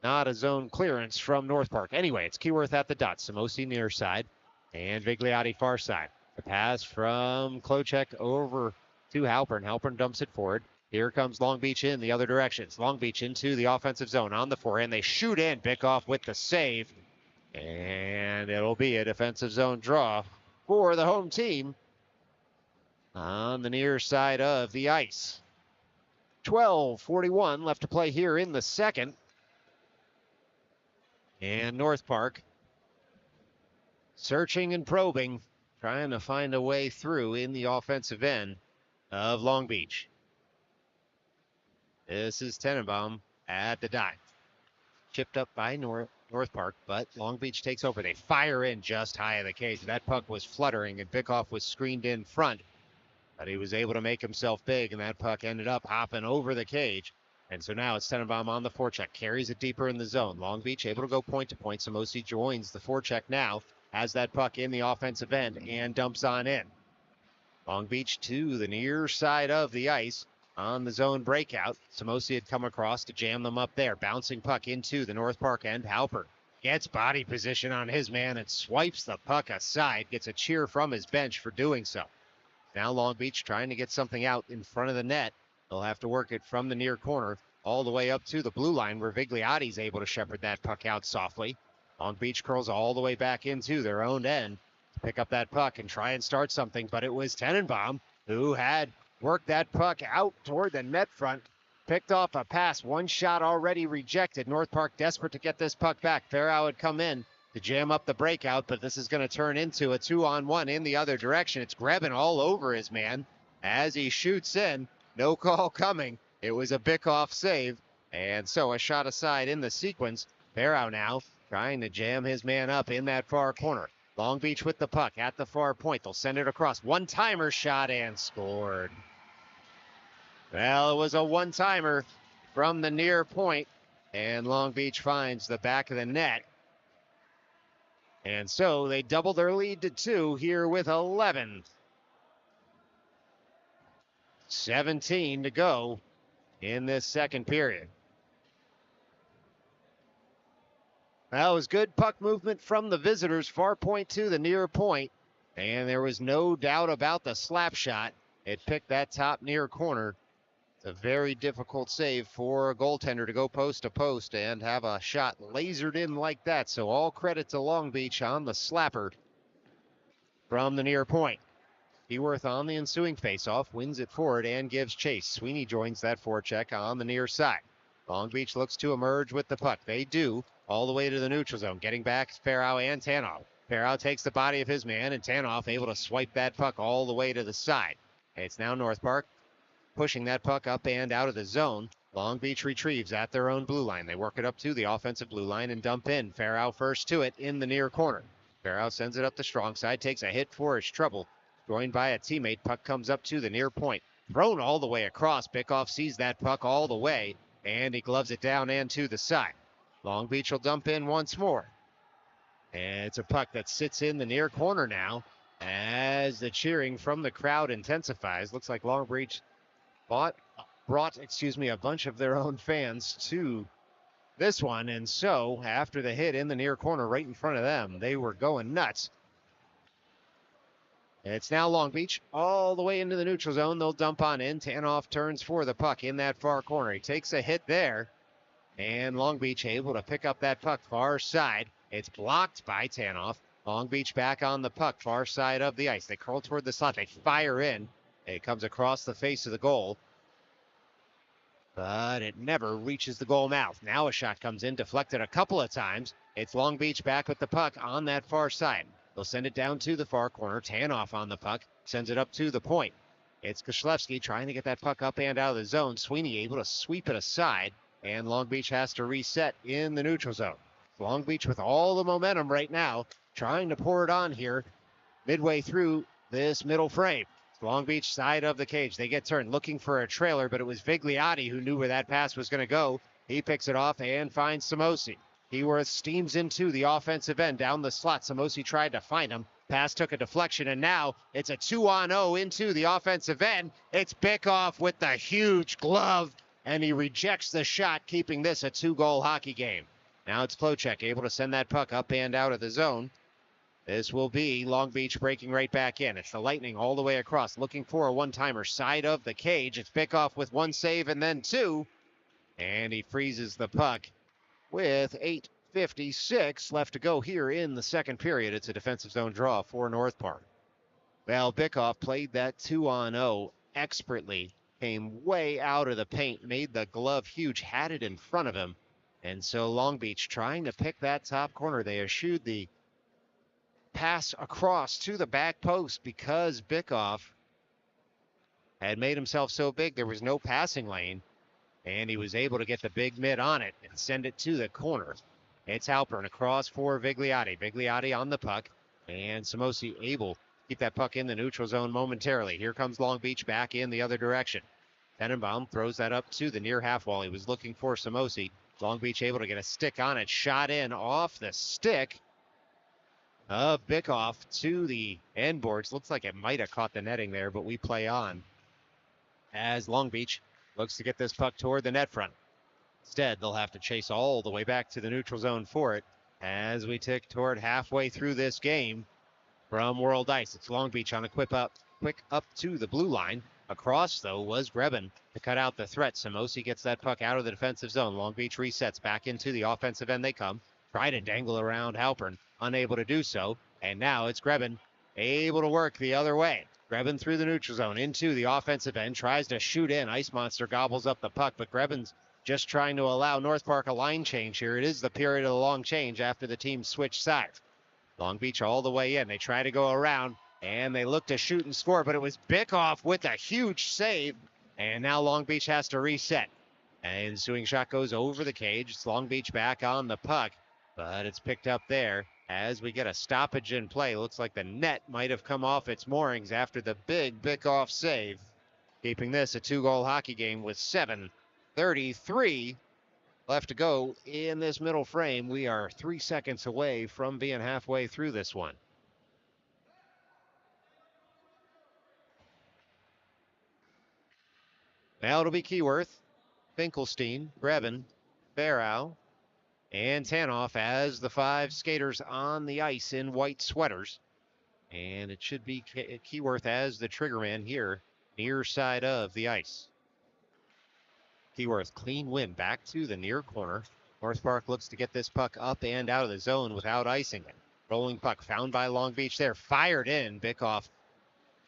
not a zone clearance from North Park. Anyway, it's Keyworth at the dot. Samosi near side and Vigliotti far side. The pass from Klochek over to Halpern. Halpern dumps it forward. Here comes Long Beach in the other direction. It's Long Beach into the offensive zone on the forehand. They shoot in. Bickoff with the save. And it'll be a defensive zone draw for the home team on the near side of the ice. 12:41 left to play here in the second. And North Park searching and probing, trying to find a way through in the offensive end of Long Beach. This is Tenenbaum at the dot. Chipped up by North Park, but Long Beach takes over. They fire in just high of the cage. That puck was fluttering, and Bickoff was screened in front. But he was able to make himself big, and that puck ended up hopping over the cage. And so now it's Tenenbaum on the forecheck. Carries it deeper in the zone. Long Beach able to go point to point. Samosi joins the forecheck now. Has that puck in the offensive end and dumps on in. Long Beach to the near side of the ice on the zone breakout. Samosi had come across to jam them up there. Bouncing puck into the North Park end. Halpern gets body position on his man and swipes the puck aside. Gets a cheer from his bench for doing so. Now Long Beach trying to get something out in front of the net. They'll have to work it from the near corner all the way up to the blue line, where Vigliotti's able to shepherd that puck out softly. Long Beach curls all the way back into their own end to pick up that puck and try and start something, but it was Tenenbaum who had worked that puck out toward the net front. Picked off a pass, one shot already rejected. North Park desperate to get this puck back. Farrow had come in to jam up the breakout, but this is going to turn into a 2-on-1 in the other direction. It's Grebin all over his man as he shoots in. No call coming. It was a Bickoff save, and so a shot aside in the sequence. Farrow now trying to jam his man up in that far corner. Long Beach with the puck at the far point. They'll send it across. One-timer shot and scored. Well, it was a one-timer from the near point, and Long Beach finds the back of the net. And so they double their lead to 2 here with 17 to go in this second period. That was good puck movement from the visitors, far point to the near point, and there was no doubt about the slap shot. It picked that top near corner. It's a very difficult save for a goaltender to go post to post and have a shot lasered in like that. So all credit to Long Beach on the slapper from the near point. Keyworth on the ensuing faceoff, wins it forward and gives chase. Sweeney joins that forecheck on the near side. Long Beach looks to emerge with the puck. They do, all the way to the neutral zone. Getting back Farrow and Tanoff. Farrow takes the body of his man, and Tanoff able to swipe that puck all the way to the side. It's now North Park pushing that puck up and out of the zone. Long Beach retrieves at their own blue line. They work it up to the offensive blue line and dump in. Farrow first to it in the near corner. Farrow sends it up the strong side, takes a hit for his trouble. Joined by a teammate, puck comes up to the near point. Thrown all the way across. Bickoff sees that puck all the way, and he gloves it down and to the side. Long Beach will dump in once more. And it's a puck that sits in the near corner now as the cheering from the crowd intensifies. Looks like Long Beach brought a bunch of their own fans to this one. And so after the hit in the near corner right in front of them, they were going nuts. It's now Long Beach all the way into the neutral zone. They'll dump on in. Tanoff turns for the puck in that far corner. He takes a hit there. And Long Beach able to pick up that puck far side. It's blocked by Tanoff. Long Beach back on the puck, far side of the ice. They curl toward the slot. They fire in. It comes across the face of the goal. But it never reaches the goal mouth. Now a shot comes in, deflected a couple of times. It's Long Beach back with the puck on that far side. They'll send it down to the far corner. Tanoff on the puck, sends it up to the point. It's Koslevsky trying to get that puck up and out of the zone. Sweeney able to sweep it aside, and Long Beach has to reset in the neutral zone. Long Beach with all the momentum right now, trying to pour it on here midway through this middle frame. Long Beach side of the cage. They get turned looking for a trailer, but it was Vigliotti who knew where that pass was going to go. He picks it off and finds Samosi. Keyworth steams into the offensive end down the slot. Samosi tried to find him. Pass took a deflection, and now it's a 2-on-0 into the offensive end. It's Bickoff with the huge glove, and he rejects the shot, keeping this a 2-goal hockey game. Now it's Plocek able to send that puck up and out of the zone. This will be Long Beach breaking right back in. It's the Lightning all the way across, looking for a one-timer side of the cage. It's Bickoff with one save and then two, and he freezes the puck with 8:56 left to go here in the second period. It's a defensive zone draw for North Park. Well, Bickoff played that 2-on-0 expertly, came way out of the paint, made the glove huge, had it in front of him. And so Long Beach trying to pick that top corner. They eschewed the pass across to the back post because Bickoff had made himself so big there was no passing lane, and he was able to get the big mid on it and send it to the corner. It's Halpern across for Vigliotti. Vigliotti on the puck, and Samosi able to keep that puck in the neutral zone momentarily. Here comes Long Beach back in the other direction. Tenenbaum throws that up to the near half wall. He was looking for Samosi. Long Beach able to get a stick on it. Shot in off the stick of Bickoff to the end boards. Looks like it might have caught the netting there, but we play on as Long Beach looks to get this puck toward the net front. Instead, they'll have to chase all the way back to the neutral zone for it as we tick toward halfway through this game from World Ice. It's Long Beach on a quick up to the blue line. Across, though, was Grebin to cut out the threat. Samosi gets that puck out of the defensive zone. Long Beach resets back into the offensive end. They come. Try to dangle around Halpern. Unable to do so. And now it's Grebin able to work the other way. Grebin through the neutral zone into the offensive end. Tries to shoot in. Ice Monster gobbles up the puck, but Grebin's just trying to allow North Park a line change here. It is the period of the long change after the team switched sides. Long Beach all the way in. They try to go around, and they look to shoot and score, but it was Bickoff with a huge save, and now Long Beach has to reset. And ensuing shot goes over the cage. It's Long Beach back on the puck, but it's picked up there as we get a stoppage in play. Looks like the net might have come off its moorings after the big Bickoff save, keeping this a 2-goal hockey game with 7:33 left to go in this middle frame. We are 3 seconds away from being halfway through this one. Now it'll be Keyworth, Finkelstein, Grebin, Barrow, and Tanoff as the 5 skaters on the ice in white sweaters. And it should be Keyworth as the triggerman here, near side of the ice. Keyworth, clean win back to the near corner. North Park looks to get this puck up and out of the zone without icing it. Rolling puck found by Long Beach there, fired in. Bickoff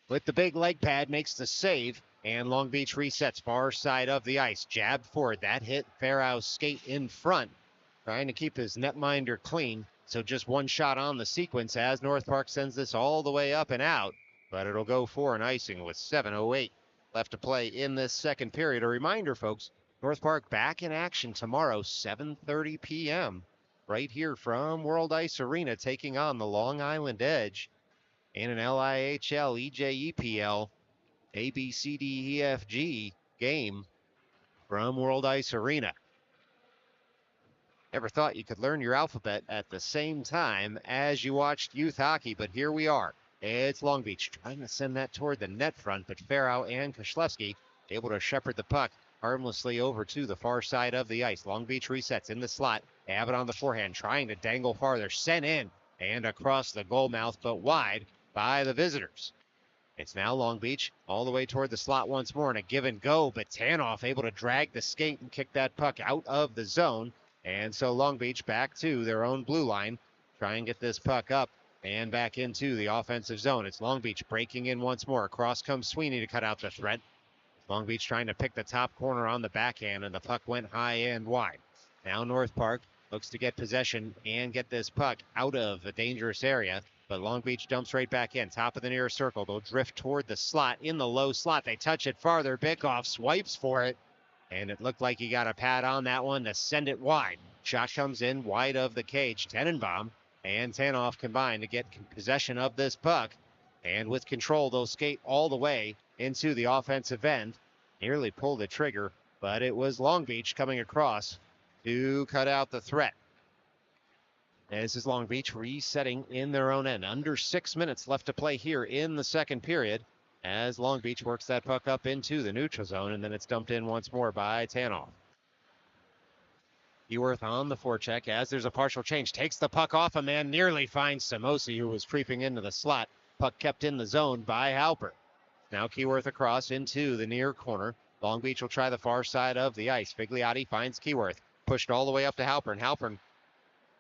with the big leg pad makes the save, and Long Beach resets far side of the ice. Jabbed forward, that hit Farrow's skate in front, trying to keep his netminder clean. So just one shot on the sequence as North Park sends this all the way up and out, but it'll go for an icing with 7:08 left to play in this second period. A reminder, folks, North Park back in action tomorrow, 7:30 p.m. right here from World Ice Arena, taking on the Long Island Edge in an LIAHL, EJEPL, ABCDEFG game from World Ice Arena. Never thought you could learn your alphabet at the same time as you watched youth hockey, but here we are. It's Long Beach trying to send that toward the net front, but Farrow and Koslewski able to shepherd the puck harmlessly over to the far side of the ice. Long Beach resets in the slot. They have it on the forehand, trying to dangle farther. Sent in and across the goal mouth, but wide by the visitors. It's now Long Beach all the way toward the slot once more, and a give and go, but Tanoff able to drag the skate and kick that puck out of the zone. And so Long Beach back to their own blue line, try and get this puck up and back into the offensive zone. It's Long Beach breaking in once more. Across comes Sweeney to cut out the threat. Long Beach trying to pick the top corner on the backhand, and the puck went high and wide. Now North Park looks to get possession and get this puck out of a dangerous area, but Long Beach dumps right back in. Top of the near circle. They'll drift toward the slot. In the low slot, they touch it farther. Bickoff swipes for it, and it looked like he got a pad on that one to send it wide. Shot comes in wide of the cage. Tenenbaum and Tanoff combine to get possession of this puck, and with control, they'll skate all the way into the offensive end. Nearly pulled the trigger, but it was Long Beach coming across to cut out the threat. This is Long Beach resetting in their own end. Under 6 minutes left to play here in the second period as Long Beach works that puck up into the neutral zone, and then it's dumped in once more by Tanoff. Eworth on the forecheck as there's a partial change. Takes the puck off a man, nearly finds Samosi, who was creeping into the slot. Puck kept in the zone by Halper. Now Keyworth across into the near corner. Long Beach will try the far side of the ice. Figliotti finds Keyworth. Pushed all the way up to Halpern. Halpern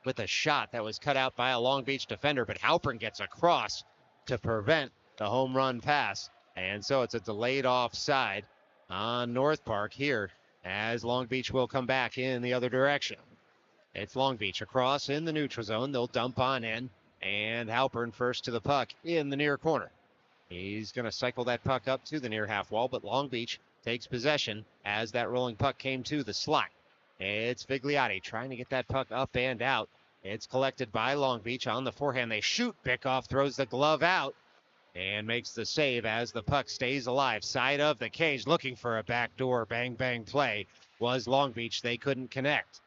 with a shot that was cut out by a Long Beach defender, but Halpern gets across to prevent the home run pass. And so it's a delayed offside on North Park here as Long Beach will come back in the other direction. It's Long Beach across in the neutral zone. They'll dump on in, and Halpern first to the puck in the near corner. He's going to cycle that puck up to the near half wall, but Long Beach takes possession as that rolling puck came to the slot. It's Figliotti trying to get that puck up and out. It's collected by Long Beach on the forehand. They shoot. Bickoff throws the glove out and makes the save as the puck stays alive. Side of the cage, looking for a backdoor bang-bang play was Long Beach. They couldn't connect.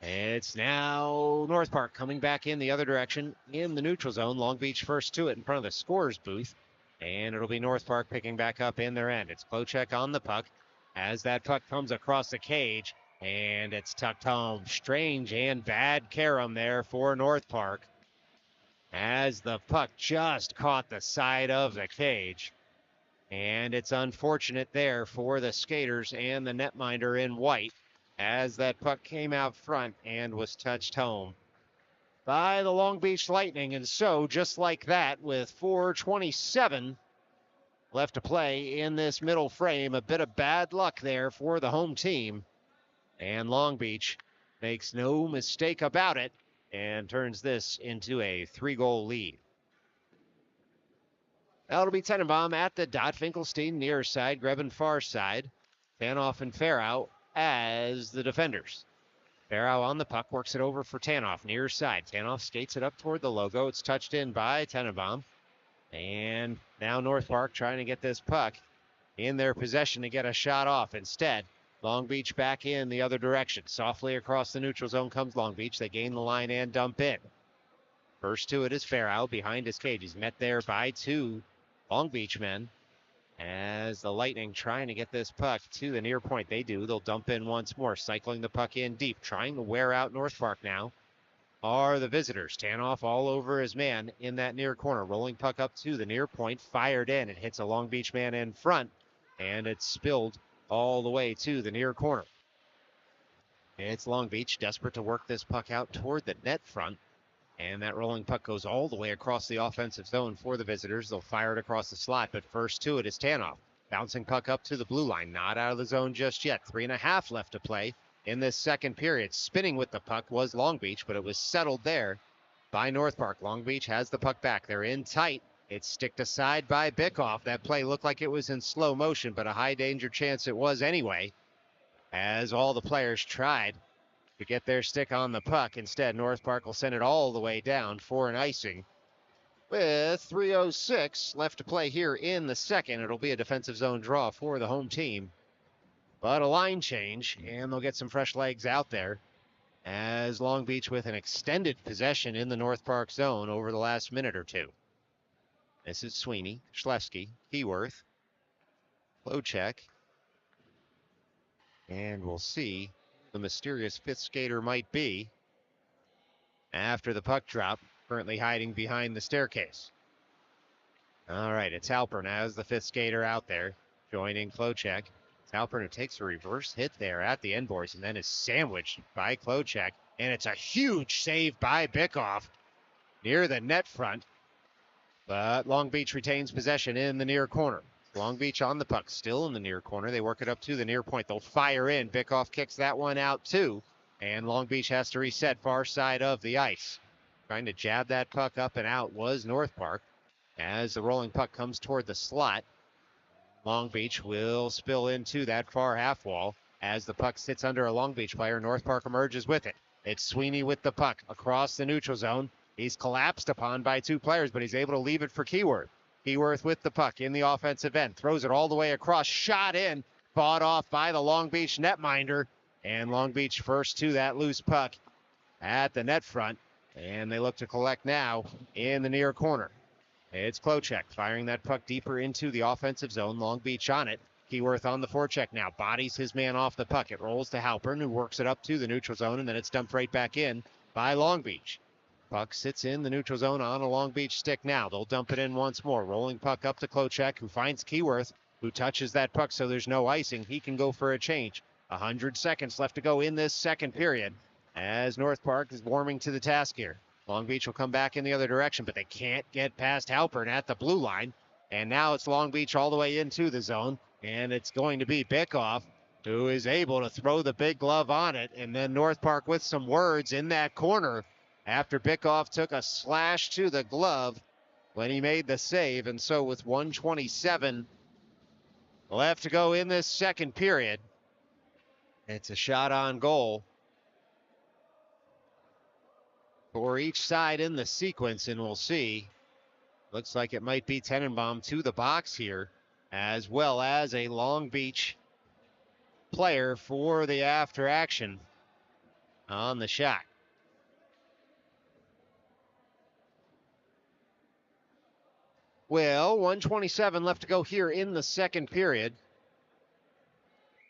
It's now North Park coming back in the other direction in the neutral zone. Long Beach first to it in front of the scorer's booth, and it'll be North Park picking back up in their end. It's Klocek on the puck as that puck comes across the cage, and it's tucked home. Strange and bad carom there for North Park as the puck just caught the side of the cage. And it's unfortunate there for the skaters and the netminder in white as that puck came out front and was touched home by the Long Beach Lightning. And so, just like that, with 4:27 left to play in this middle frame, a bit of bad luck there for the home team. And Long Beach makes no mistake about it and turns this into a 3-goal lead. That'll be Tenenbaum at the dot. Finkelstein near side, Grebin far side. Tanoff and Farrow as the defenders. Farrow on the puck, works it over for Tanoff, near side. Tanoff skates it up toward the logo. It's touched in by Tenenbaum. And now North Park trying to get this puck in their possession to get a shot off. Instead, Long Beach back in the other direction. Softly across the neutral zone comes Long Beach. They gain the line and dump in. First to it is Farrow behind his cage. He's met there by two Long Beach men as the Lightning trying to get this puck to the near point. They do. They'll dump in once more, cycling the puck in deep, trying to wear out North Park now are the visitors. Tanoff all over his man in that near corner. Rolling puck up to the near point, fired in. It hits a Long Beach man in front, and it's spilled all the way to the near corner. It's Long Beach desperate to work this puck out toward the net front, and that rolling puck goes all the way across the offensive zone for the visitors. They'll fire it across the slot, but first to it is Tanoff. Bouncing puck up to the blue line, not out of the zone just yet. 3.5 left to play in this second period. Spinning with the puck was Long Beach, but it was settled there by North Park. Long Beach has the puck back. They're in tight. It's sticked aside by Bickoff. That play looked like it was in slow motion, but a high danger chance it was anyway, as all the players tried to get their stick on the puck. Instead, North Park will send it all the way down for an icing. With 3:06 left to play here in the second, it'll be a defensive zone draw for the home team. But a line change, and they'll get some fresh legs out there as Long Beach with an extended possession in the North Park zone over the last minute or two. This is Sweeney, Schlefsky, Keyworth, Klocek, and we'll see who the mysterious fifth skater might be after the puck drop, currently hiding behind the staircase. All right, it's Halpern as the fifth skater out there, joining Klocek. It's Halpern who takes a reverse hit there at the end boards and then is sandwiched by Klocek. And it's a huge save by Bickoff near the net front. But Long Beach retains possession in the near corner. Long Beach on the puck, still in the near corner. They work it up to the near point. They'll fire in. Bickoff kicks that one out too. And Long Beach has to reset far side of the ice. Trying to jab that puck up and out was North Park. As the rolling puck comes toward the slot, Long Beach will spill into that far half wall. As the puck sits under a Long Beach player, North Park emerges with it. It's Sweeney with the puck across the neutral zone. He's collapsed upon by two players, but he's able to leave it for Keyworth. Keyworth with the puck in the offensive end. Throws it all the way across. Shot in. Fought off by the Long Beach netminder. And Long Beach first to that loose puck at the net front. And they look to collect now in the near corner. It's Klocek firing that puck deeper into the offensive zone. Long Beach on it. Keyworth on the forecheck now. Bodies his man off the puck. It rolls to Halpern, who works it up to the neutral zone, and then it's dumped right back in by Long Beach. Puck sits in the neutral zone on a Long Beach stick now. They'll dump it in once more. Rolling puck up to Klocek, who finds Keyworth, who touches that puck so there's no icing. He can go for a change. 100 seconds left to go in this second period as North Park is warming to the task here. Long Beach will come back in the other direction, but they can't get past Halpern at the blue line. And now it's Long Beach all the way into the zone, and it's going to be Bickoff who is able to throw the big glove on it. And then North Park with some words in that corner after Bickoff took a slash to the glove when he made the save. And so with 1:27 left to go in this second period, it's a shot on goal for each side in the sequence, and we'll see. Looks like it might be Tenenbaum to the box here, as well as a Long Beach player for the after action on the shot. Well, 1:27 left to go here in the second period.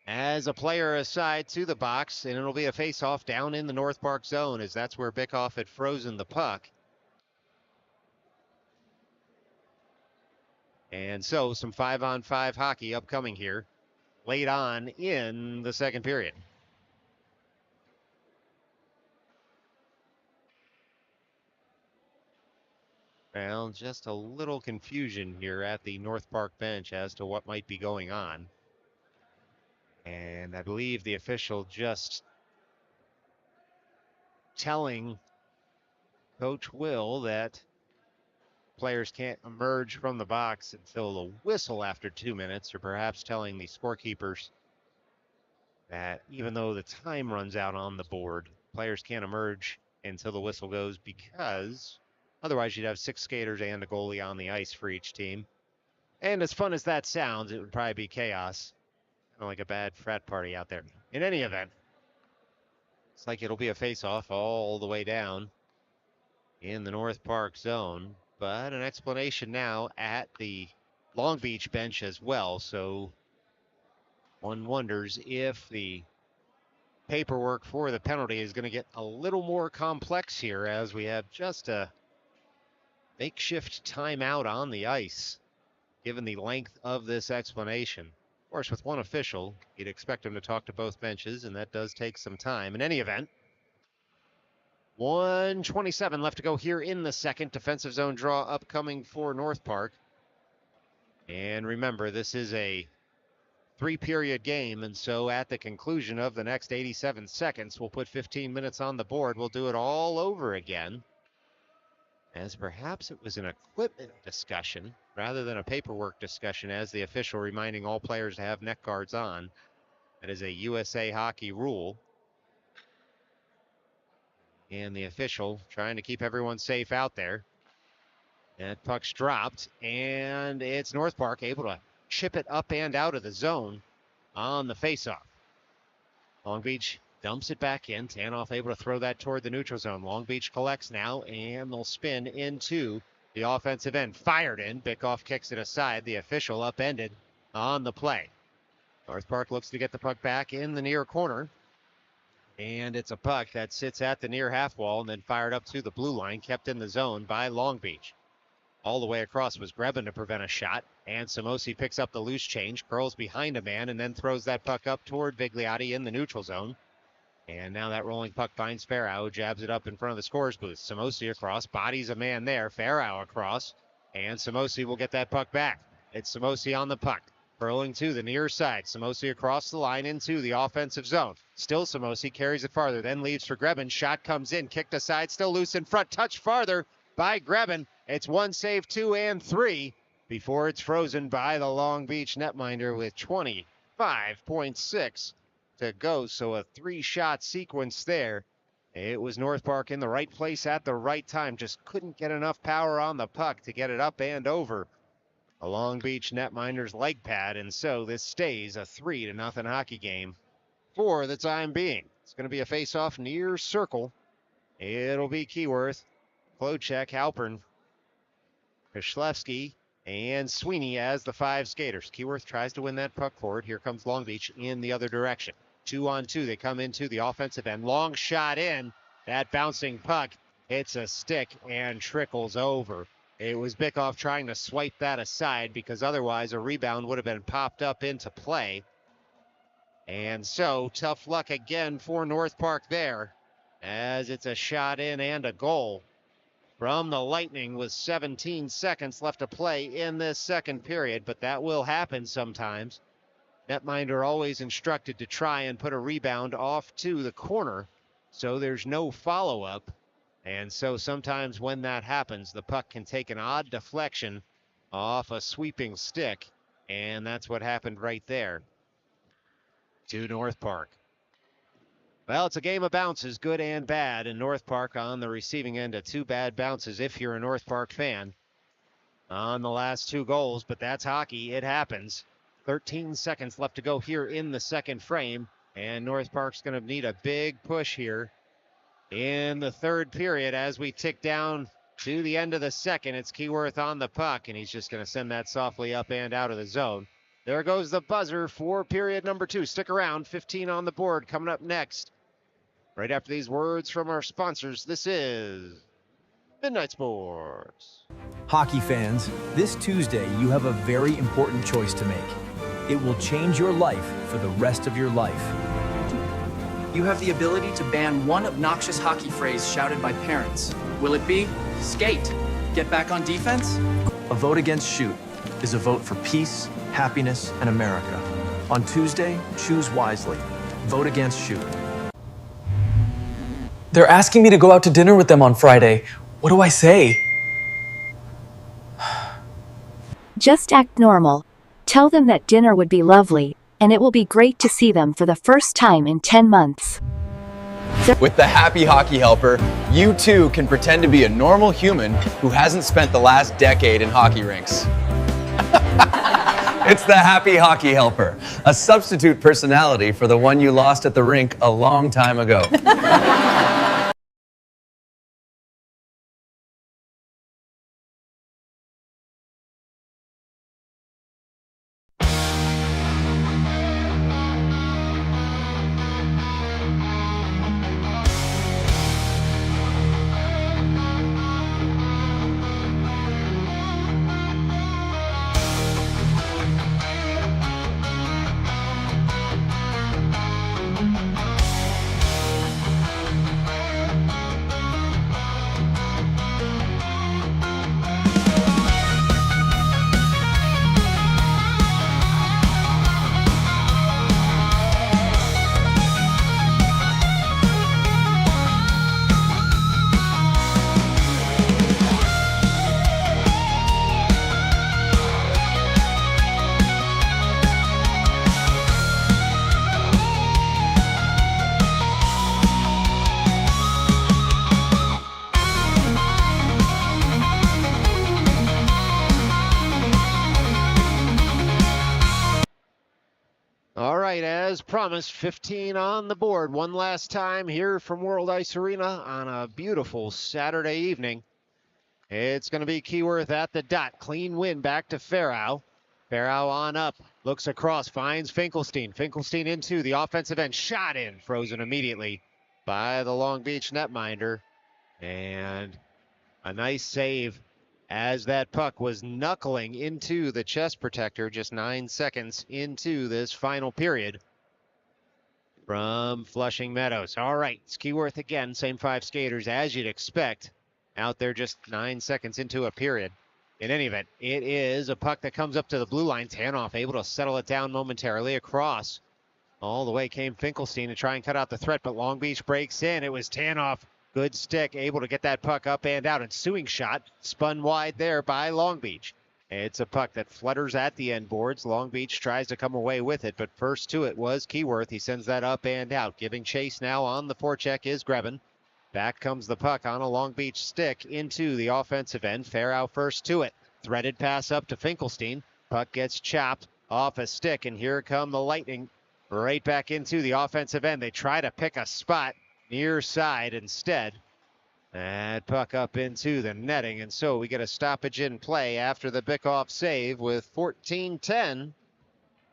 As a player aside to the box, and it'll be a face-off down in the North Park zone, as that's where Bickoff had frozen the puck. And so some 5-on-5 hockey upcoming here late on in the second period. Well, just a little confusion here at the North Park bench as to what might be going on. And I believe the official just telling Coach Will that players can't emerge from the box until the whistle after 2 minutes, or perhaps telling the scorekeepers that even though the time runs out on the board, players can't emerge until the whistle goes, because otherwise you'd have 6 skaters and a goalie on the ice for each team. And as fun as that sounds, it would probably be chaos. Kind of like a bad frat party out there. In any event, it's like it'll be a face-off all the way down in the North Park zone. But an explanation now at the Long Beach bench as well. So one wonders if the paperwork for the penalty is going to get a little more complex here, as we have just a makeshift timeout on the ice, given the length of this explanation. Of course, with one official, you'd expect him to talk to both benches, and that does take some time. In any event, 1:27 left to go here in the second. Defensive zone draw upcoming for North Park. And remember, this is a 3-period game, and so at the conclusion of the next 87 seconds, we'll put 15 minutes on the board. We'll do it all over again, as perhaps it was an equipment discussion rather than a paperwork discussion, as the official reminding all players to have neck guards on. That is a USA Hockey rule. And the official trying to keep everyone safe out there. That puck's dropped, and it's North Park able to chip it up and out of the zone on the faceoff. Long Beach Dumps it back in. Tanoff able to throw that toward the neutral zone. Long Beach collects now, and they'll spin into the offensive end. Fired in. Bickoff kicks it aside. The official upended on the play. North Park looks to get the puck back in the near corner. And it's a puck that sits at the near half wall and then fired up to the blue line, kept in the zone by Long Beach. All the way across was Grebin to prevent a shot, and Samosi picks up the loose change, curls behind a man, and then throws that puck up toward Vigliotti in the neutral zone. And now that rolling puck finds Farrow, jabs it up in front of the scorer's booth. Samosi across, bodies a man there, Farrow across, and Samosi will get that puck back. It's Samosi on the puck, curling to the near side. Samosi across the line into the offensive zone. Still Samosi carries it farther, then leaves for Grebin. Shot comes in, kicked aside, still loose in front, touched farther by Grebin. It's 1 save, 2 and 3 before it's frozen by the Long Beach netminder with 25.6 to go. So a 3-shot sequence there. It was North Park in the right place at the right time. Just couldn't get enough power on the puck to get it up and over a Long Beach netminder's leg pad. And so this stays a 3-0 hockey game for the time being. It's going to be a face-off near circle. It'll be Keyworth, Klocek, Halpern, Kishlevsky, and Sweeney as the 5 skaters. Keyworth tries to win that puck forward. Here comes Long Beach in the other direction. 2-on-2. They come into the offensive end. Long shot in. That bouncing puck hits a stick and trickles over. It was Bickoff trying to swipe that aside because otherwise a rebound would have been popped up into play. And so tough luck again for North Park there, as it's a shot in and a goal from the Lightning with 17 seconds left to play in this second period, but that will happen sometimes. Netminder always instructed to try and put a rebound off to the corner so there's no follow-up. And so sometimes when that happens, the puck can take an odd deflection off a sweeping stick, and that's what happened right there to North Park. Well, it's a game of bounces, good and bad, and North Park on the receiving end of 2 bad bounces if you're a North Park fan on the last 2 goals, but that's hockey. It happens. 13 seconds left to go here in the second frame, and North Park's going to need a big push here in the third period as we tick down to the end of the second. It's Keyworth on the puck, and he's just going to send that softly up and out of the zone. There goes the buzzer for period number 2. Stick around, 15 on the board coming up next. Right after these words from our sponsors, this is Midnight Sports. Hockey fans, this Tuesday you have a very important choice to make. It will change your life for the rest of your life. You have the ability to ban one obnoxious hockey phrase shouted by parents. Will it be skate? Get back on defense? A vote against shoot is a vote for peace, happiness, and America. On Tuesday, choose wisely. Vote against shoot. They're asking me to go out to dinner with them on Friday. What do I say? Just act normal. Tell them that dinner would be lovely, and it will be great to see them for the first time in 10 months. With the Happy Hockey Helper, you too can pretend to be a normal human who hasn't spent the last decade in hockey rinks. It's the Happy Hockey Helper, a substitute personality for the one you lost at the rink a long time ago. All right, as promised, 15 on the board. One last time here from World Ice Arena on a beautiful Saturday evening. It's going to be Keyworth at the dot. Clean win back to Farrow. Farrow on up, looks across, finds Finkelstein. Finkelstein into the offensive end, shot in, frozen immediately by the Long Beach netminder. And a nice save as that puck was knuckling into the chest protector just 9 seconds into this final period from Flushing Meadows. All right, it's Keyworth again, same 5 skaters as you'd expect. Out there just 9 seconds into a period. In any event, it is a puck that comes up to the blue line. Tanoff able to settle it down momentarily across. All the way came Finkelstein to try and cut out the threat, but Long Beach breaks in. It was Tanoff, good stick, able to get that puck up and out. Ensuing shot, spun wide there by Long Beach. It's a puck that flutters at the end boards. Long Beach tries to come away with it, but first to it was Keyworth. He sends that up and out. Giving chase now on the forecheck is Grebin. Back comes the puck on a Long Beach stick into the offensive end. Farrow first to it. Threaded pass up to Finkelstein. Puck gets chopped off a stick, and here come the Lightning right back into the offensive end. They try to pick a spot near side instead. That puck up into the netting, and so we get a stoppage in play after the Bickoff save with 14-10.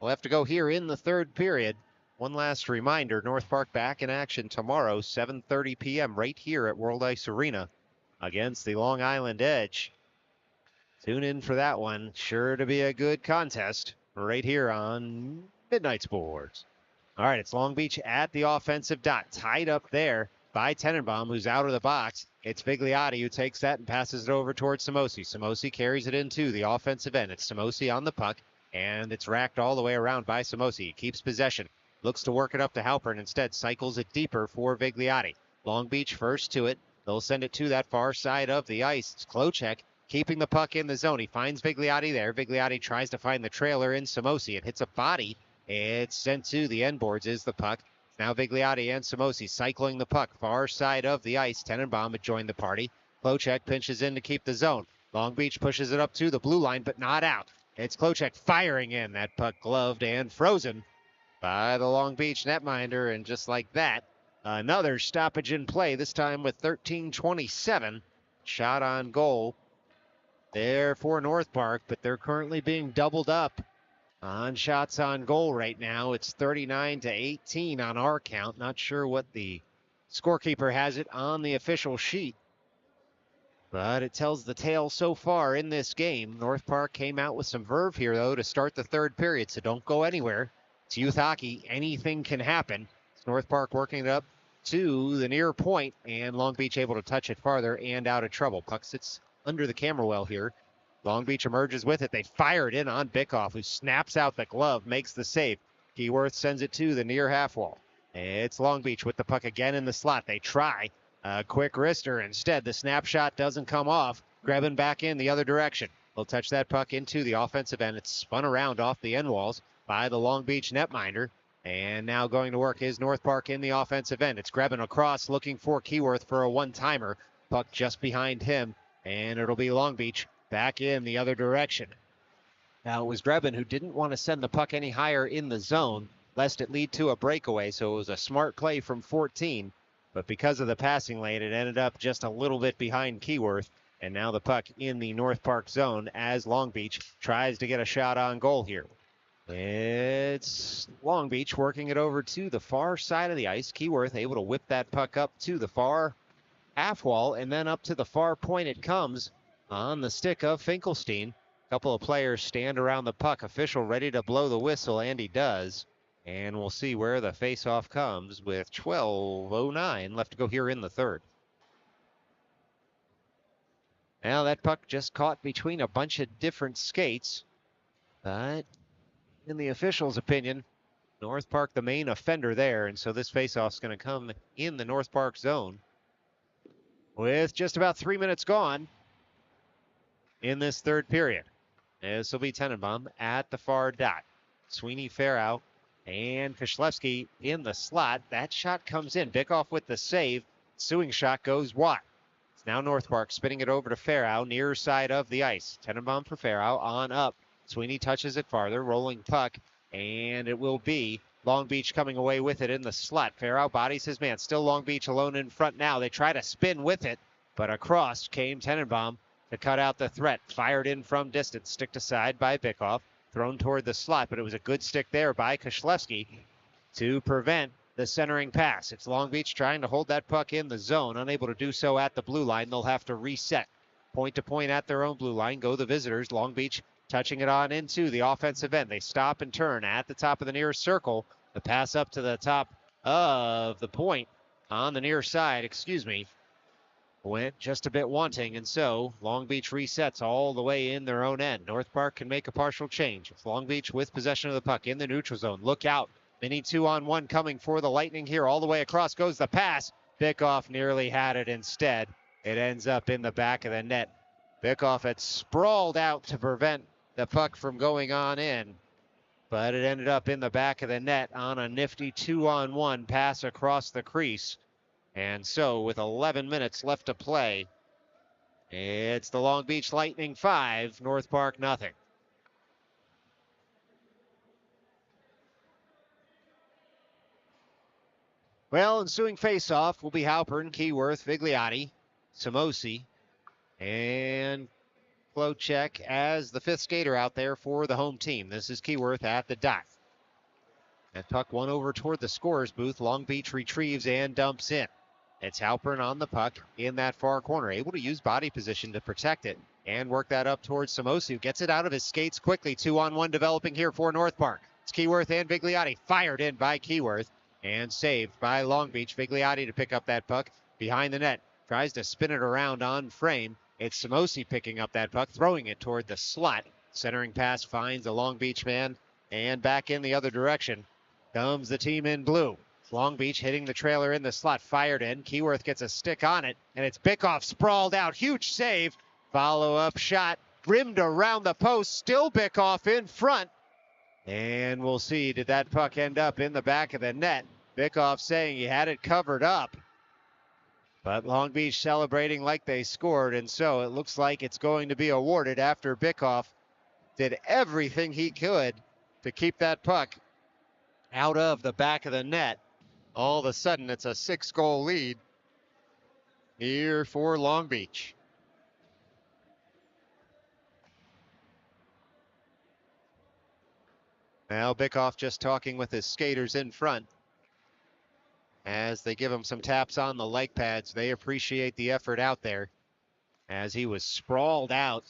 We'll have to go here in the third period. One last reminder, North Park back in action tomorrow, 7:30 p.m. right here at World Ice Arena against the Long Island Edge. Tune in for that one. Sure to be a good contest right here on Midnight Sports. All right, it's Long Beach at the offensive dot. Tied up there by Tenenbaum, who's out of the box. It's Vigliotti who takes that and passes it over towards Samosi. Samosi carries it into the offensive end. It's Samosi on the puck, and it's racked all the way around by Samosi. He keeps possession. Looks to work it up to Halpern. Instead, cycles it deeper for Vigliotti. Long Beach first to it. They'll send it to that far side of the ice. It's Klocek keeping the puck in the zone. He finds Vigliotti there. Vigliotti tries to find the trailer in Samosi. It hits a body. It's sent to the end boards is the puck. Now Vigliotti and Samosi cycling the puck. Far side of the ice. Tenenbaum had joined the party. Klocek pinches in to keep the zone. Long Beach pushes it up to the blue line, but not out. It's Klocek firing in. That puck gloved and frozen by the Long Beach netminder, and just like that, another stoppage in play, this time with 13:27. Shot on goal there for North Park, but they're currently being doubled up on shots on goal right now. It's 39-18 on our count. Not sure what the scorekeeper has it on the official sheet, but it tells the tale so far in this game. North Park came out with some verve here, though, to start the third period, so don't go anywhere. It's youth hockey. Anything can happen. It's North Park working it up to the near point, and Long Beach able to touch it farther and out of trouble. Puck sits under the camera well here. Long Beach emerges with it. They fire it in on Bickoff, who snaps out the glove, makes the save. Keyworth sends it to the near half wall. It's Long Beach with the puck again in the slot. They try a quick wrister. Instead, the snapshot doesn't come off. Grabbing back in the other direction. They'll touch that puck into the offensive end. It's spun around off the end walls by the Long Beach netminder. And now going to work is North Park in the offensive end. It's grabbing across, looking for Keyworth for a one-timer. Puck just behind him, and it'll be Long Beach back in the other direction. Now it was Grebin who didn't want to send the puck any higher in the zone, lest it lead to a breakaway, so it was a smart play from 14. But because of the passing lane, it ended up just a little bit behind Keyworth. And now the puck in the North Park zone as Long Beach tries to get a shot on goal here. It's Long Beach working it over to the far side of the ice. Keyworth able to whip that puck up to the far half wall, and then up to the far point it comes on the stick of Finkelstein. A couple of players stand around the puck. Official ready to blow the whistle, and he does. And we'll see where the face-off comes with 12:09 left to go here in the third. Now that puck just caught between a bunch of different skates, but in the official's opinion, North Park the main offender there, and so this face-off is going to come in the North Park zone with just about 3 minutes gone in this third period. This will be Tenenbaum at the far dot. Sweeney, Farrow, and Kishlevsky in the slot. That shot comes in. Bickoff with the save. Ensuing shot goes wide. It's now North Park spinning it over to Farrow, near side of the ice. Tenenbaum for Farrow, on up. Sweeney touches it farther, rolling puck, and it will be Long Beach coming away with it in the slot. Farrow bodies his man. Still Long Beach alone in front now. They try to spin with it, but across came Tenenbaum to cut out the threat. Fired in from distance. Sticked aside by Bickoff. Thrown toward the slot, but it was a good stick there by Kozlowski to prevent the centering pass. It's Long Beach trying to hold that puck in the zone. Unable to do so at the blue line. They'll have to reset. Point to point at their own blue line. Go the visitors. Long Beach touching it on into the offensive end. They stop and turn at the top of the near circle. The pass up to the top of the point on the near side, went just a bit wanting, and so Long Beach resets all the way in their own end. North Park can make a partial change. It's Long Beach with possession of the puck in the neutral zone. Look out. Mini 2-on-1 coming for the Lightning here. All the way across goes the pass. Bickoff nearly had it instead. It ends up in the back of the net. Bickoff had sprawled out to prevent the puck from going on in, but it ended up in the back of the net on a nifty 2-on-1 pass across the crease. And so with 11 minutes left to play, it's the Long Beach Lightning 5, North Park nothing. Well, ensuing face-off will be Halpern, Keyworth, Vigliotti, Samosi, and Klocek as the fifth skater out there for the home team. This is Keyworth at the dot. That puck won over toward the scorer's booth. Long Beach retrieves and dumps in. It's Halpern on the puck in that far corner, able to use body position to protect it and work that up towards Samosi, who gets it out of his skates quickly. 2-on-1 developing here for North Park. It's Keyworth and Vigliotti, fired in by Keyworth and saved by Long Beach. Vigliotti to pick up that puck behind the net. Tries to spin it around on frame. It's Samosi picking up that puck, throwing it toward the slot. Centering pass finds a Long Beach man, and back in the other direction comes the team in blue. Long Beach hitting the trailer in the slot, fired in. Keyworth gets a stick on it, and it's Bickoff sprawled out. Huge save. Follow-up shot, rimmed around the post. Still Bickoff in front. And we'll see, did that puck end up in the back of the net? Bickoff saying he had it covered up. But Long Beach celebrating like they scored, and so it looks like it's going to be awarded after Bickoff did everything he could to keep that puck out of the back of the net. All of a sudden, it's a 6-goal lead here for Long Beach. Now Bickoff just talking with his skaters in front as they give him some taps on the leg pads. They appreciate the effort out there as he was sprawled out,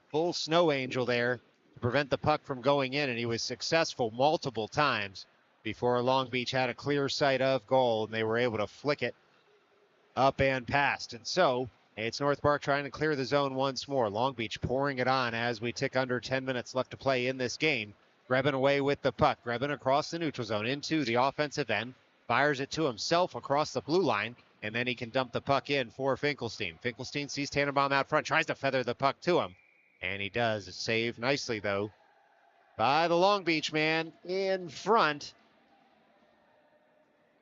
full snow angel there to prevent the puck from going in, and he was successful multiple times before Long Beach had a clear sight of goal, and they were able to flick it up and past. And so it's North Park trying to clear the zone once more. Long Beach pouring it on as we tick under 10 minutes left to play in this game. Grebin away with the puck. Grebin across the neutral zone into the offensive end. Fires it to himself across the blue line, and then he can dump the puck in for Finkelstein. Finkelstein sees Tannenbaum out front, tries to feather the puck to him, and he does. Save nicely, though, by the Long Beach man in front.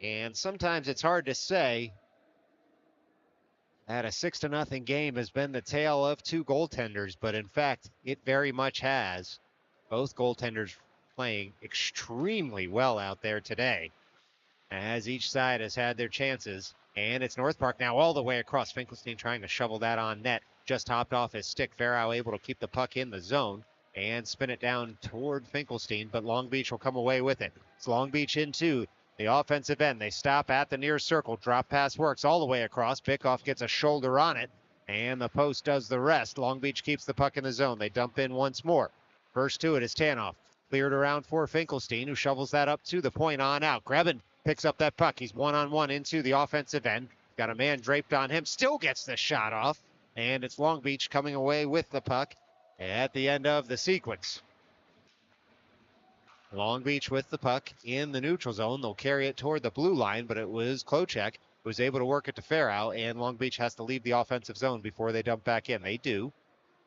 And sometimes it's hard to say that a 6-0 game has been the tale of two goaltenders, but in fact, it very much has. Both goaltenders playing extremely well out there today, as each side has had their chances. And it's North Park now all the way across. Finkelstein trying to shovel that on net. Just hopped off his stick. Farrow able to keep the puck in the zone and spin it down toward Finkelstein, but Long Beach will come away with it. It's Long Beach into the offensive end. They stop at the near circle. Drop pass works all the way across. Bickoff gets a shoulder on it, and the post does the rest. Long Beach keeps the puck in the zone. They dump in once more. First to it is Tanoff. Cleared around for Finkelstein, who shovels that up to the point on out. Grebin picks up that puck. He's one-on-one into the offensive end. Got a man draped on him. Still gets the shot off. And it's Long Beach coming away with the puck at the end of the sequence. Long Beach with the puck in the neutral zone. They'll carry it toward the blue line, but it was Klocek who was able to work it to Farrow, and Long Beach has to leave the offensive zone before they dump back in. They do.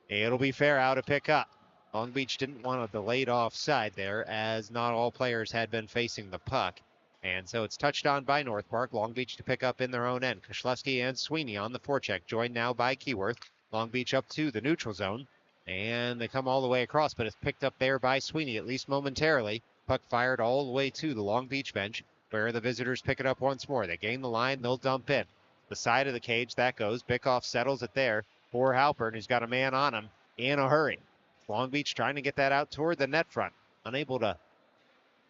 It'll be Farrow to pick up. Long Beach didn't want a delayed offside there, as not all players had been facing the puck. And so it's touched on by North Park. Long Beach to pick up in their own end. Kozlowski and Sweeney on the forecheck, joined now by Keyworth. Long Beach up to the neutral zone. And they come all the way across, but it's picked up there by Sweeney, at least momentarily. Puck fired all the way to the Long Beach bench, where the visitors pick it up once more. They gain the line, they'll dump in. The side of the cage, that goes. Bickoff settles it there for Halpern, who's got a man on him in a hurry. Long Beach trying to get that out toward the net front. Unable to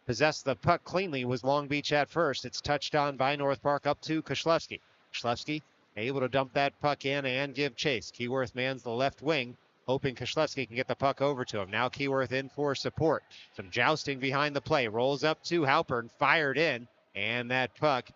possess the puck cleanly was Long Beach at first. It's touched on by North Park up to Kushlewski. Kushlewski able to dump that puck in and give chase. Keyworth mans the left wing, hoping Kushlewski can get the puck over to him. Now Keyworth in for support. Some jousting behind the play. Rolls up to Halpern, fired in, and that puck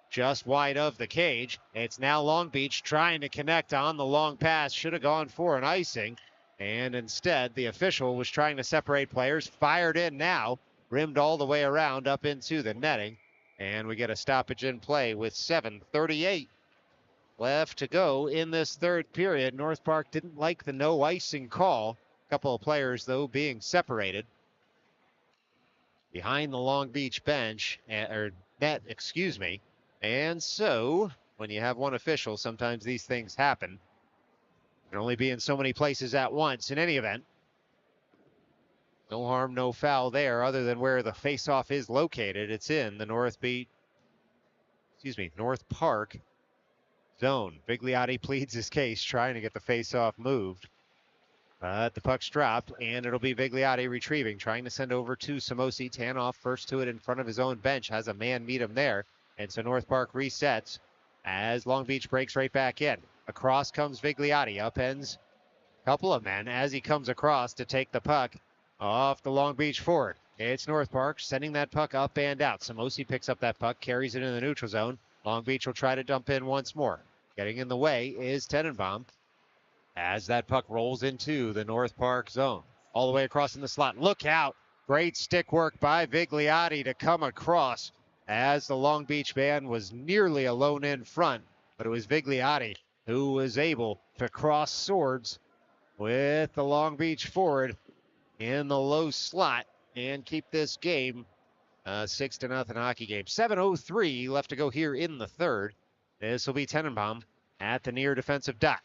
just wide of the cage. It's now Long Beach trying to connect on the long pass. Should have gone for an icing, and instead the official was trying to separate players. Fired in now, rimmed all the way around up into the netting, and we get a stoppage in play with 7:38 left to go in this third period. North Park didn't like the no icing call. A couple of players, though, being separated behind the Long Beach bench, or net, excuse me. And so, when you have one official, sometimes these things happen. You can only be in so many places at once. In any event, no harm, no foul there, other than where the face-off is located. It's in the North Park zone. Bigliotti pleads his case, trying to get the face-off moved. But the puck's dropped, and it'll be Bigliotti retrieving, trying to send over to Samosi. Tanoff first to it in front of his own bench, has a man meet him there. And so North Park resets as Long Beach breaks right back in. Across comes Bigliotti, upends a couple of men as he comes across to take the puck off the Long Beach forward. It's North Park sending that puck up and out. Samosi picks up that puck, carries it in the neutral zone. Long Beach will try to dump in once more. Getting in the way is Tenenbaum as that puck rolls into the North Park zone. All the way across in the slot. Look out. Great stick work by Bigliotti to come across as the Long Beach man was nearly alone in front. But it was Bigliotti who was able to cross swords with the Long Beach forward in the low slot and keep this game 6-0 hockey game. 7:03 left to go here in the third. This will be Tenenbaum at the near defensive dot.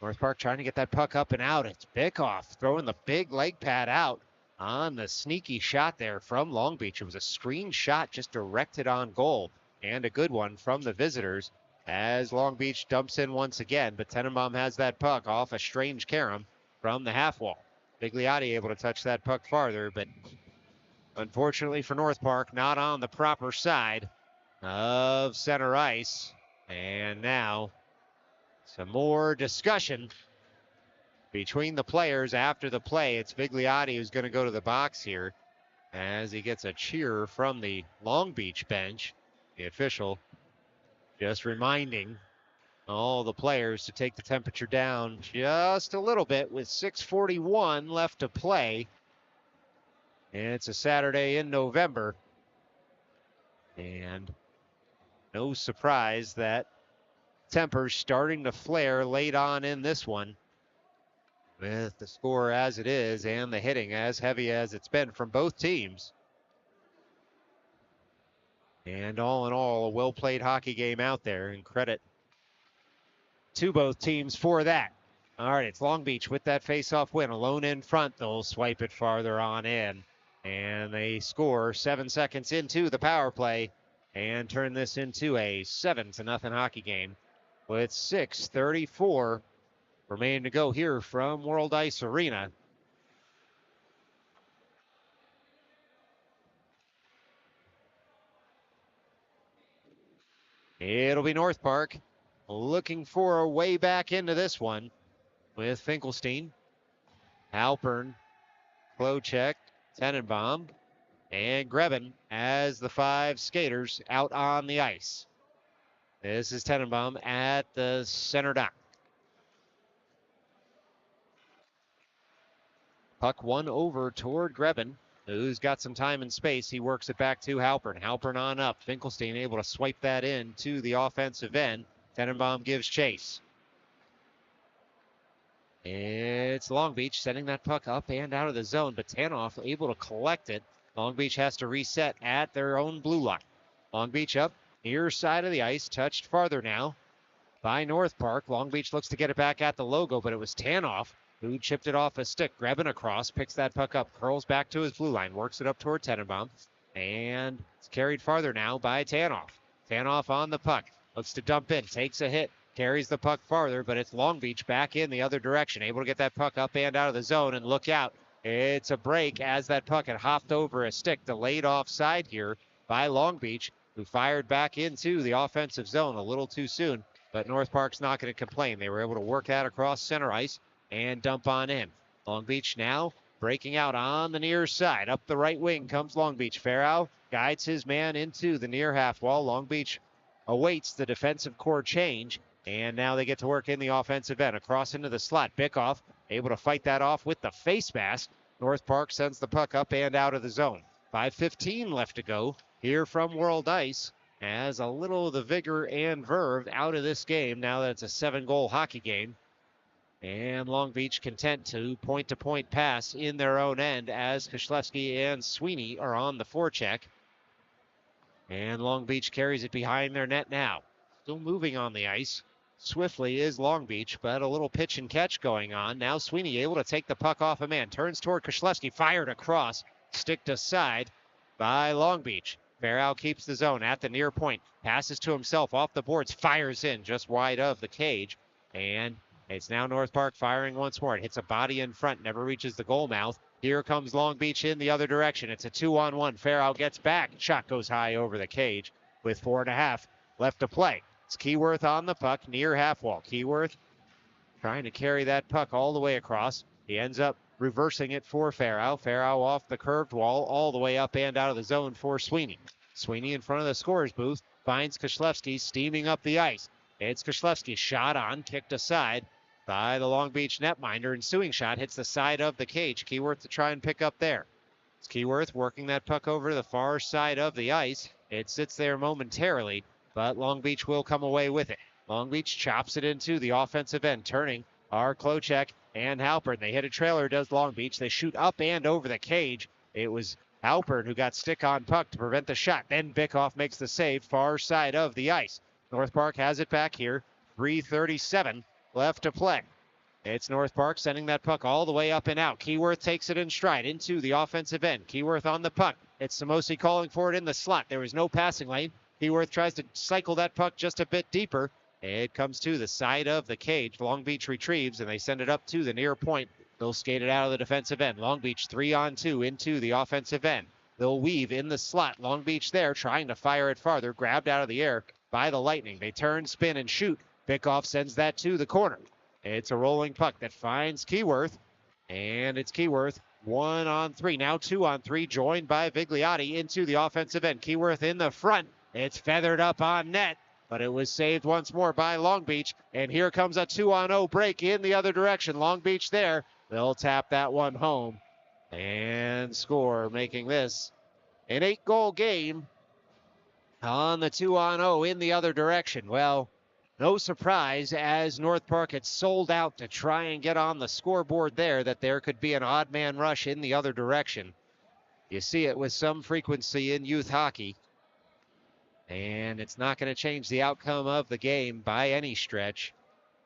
North Park trying to get that puck up and out. It's Bickoff throwing the big leg pad out on the sneaky shot there from Long Beach. It was a screen shot just directed on goal, and a good one from the visitors as Long Beach dumps in once again. But Tenenbaum has that puck off a strange carom from the half wall. Bigliotti able to touch that puck farther, but unfortunately for North Park, not on the proper side of center ice. And now some more discussion between the players after the play. It's Bigliotti who's going to go to the box here as he gets a cheer from the Long Beach bench. The official just reminding all the players to take the temperature down just a little bit with 6:41 left to play. And it's a Saturday in November. And no surprise that tempers starting to flare late on in this one, with the score as it is and the hitting as heavy as it's been from both teams. And all in all, a well-played hockey game out there, and credit to both teams for that. All right, it's Long Beach with that face-off win. Alone in front, they'll swipe it farther on in. And they score 7 seconds into the power play and turn this into a 7-0 hockey game with 6:34 remaining to go here from World Ice Arena. It'll be North Park looking for a way back into this one with Finkelstein, Halpern, Klocek, Tenenbaum, and Grebin as the 5 skaters out on the ice. This is Tenenbaum at the center dot. Puck one over toward Grebin, who's got some time and space. He works it back to Halpern. Halpern on up. Finkelstein able to swipe that in to the offensive end. Tenenbaum gives chase. It's Long Beach sending that puck up and out of the zone, but Tanoff able to collect it. Long Beach has to reset at their own blue line. Long Beach up, near side of the ice, touched farther now by North Park. Long Beach looks to get it back at the logo, but it was Tanoff who chipped it off a stick. Grebin across, picks that puck up, curls back to his blue line, works it up toward Tenenbaum, and it's carried farther now by Tanoff. Tanoff on the puck, looks to dump in, takes a hit, carries the puck farther, but it's Long Beach back in the other direction, able to get that puck up and out of the zone, and look out. It's a break as that puck had hopped over a stick, delayed offside here by Long Beach, who fired back into the offensive zone a little too soon, but North Park's not going to complain. They were able to work that across center ice and dump on in. Long Beach now breaking out on the near side. Up the right wing comes Long Beach. Farrow guides his man into the near half wall. Long Beach awaits the defensive core change, and now they get to work in the offensive end. Across into the slot. Bickoff able to fight that off with the face mask. North Park sends the puck up and out of the zone. 5:15 left to go here from World Ice, as a little of the vigor and verve out of this game now that it's a 7-goal hockey game. And Long Beach content to point-to-point pass in their own end as Koslewski and Sweeney are on the forecheck. And Long Beach carries it behind their net now. Still moving on the ice. Swiftly is Long Beach, but a little pitch and catch going on. Now Sweeney able to take the puck off a man. Turns toward Koslewski, fired across, sticked aside by Long Beach. Farrow keeps the zone at the near point. Passes to himself off the boards, fires in just wide of the cage. And it's now North Park firing once more. It hits a body in front, never reaches the goal mouth. Here comes Long Beach in the other direction. It's a 2-on-1. Farrow gets back. Shot goes high over the cage with 4.5 left to play. It's Keyworth on the puck near half wall. Keyworth trying to carry that puck all the way across. He ends up reversing it for Farrow. Farrow off the curved wall all the way up and out of the zone for Sweeney. Sweeney in front of the scorer's booth finds Koslewski steaming up the ice. It's Koslewski shot on, kicked aside by the Long Beach netminder. Ensuing shot hits the side of the cage. Keyworth to try and pick up there. It's Keyworth working that puck over to the far side of the ice. It sits there momentarily, but Long Beach will come away with it. Long Beach chops it into the offensive end, turning are Klochek and Halpern. They hit a trailer, does Long Beach. They shoot up and over the cage. It was Halpern who got stick on puck to prevent the shot. Then Bickoff makes the save, far side of the ice. North Park has it back here. 3:37 left to play. It's North Park sending that puck all the way up and out. Keyworth takes it in stride into the offensive end. Keyworth on the puck. It's Samosi calling for it in the slot. There was no passing lane. Keyworth tries to cycle that puck just a bit deeper. It comes to the side of the cage. Long Beach retrieves, and they send it up to the near point. They'll skate it out of the defensive end. Long Beach 3-on-2 into the offensive end. They'll weave in the slot. Long Beach there trying to fire it farther. Grabbed out of the air by the Lightning. They turn, spin, and shoot. Bickoff sends that to the corner. It's a rolling puck that finds Keyworth, and it's Keyworth 1-on-3. Now 2-on-3, joined by Vigliotti into the offensive end. Keyworth in the front. It's feathered up on net, but it was saved once more by Long Beach. And here comes a 2-on-0 break in the other direction. Long Beach there. They'll tap that one home and score, making this an 8-goal game on the 2-on-0 in the other direction. Well, no surprise, as North Park had sold out to try and get on the scoreboard there, that there could be an odd man rush in the other direction. You see it with some frequency in youth hockey, and it's not going to change the outcome of the game by any stretch.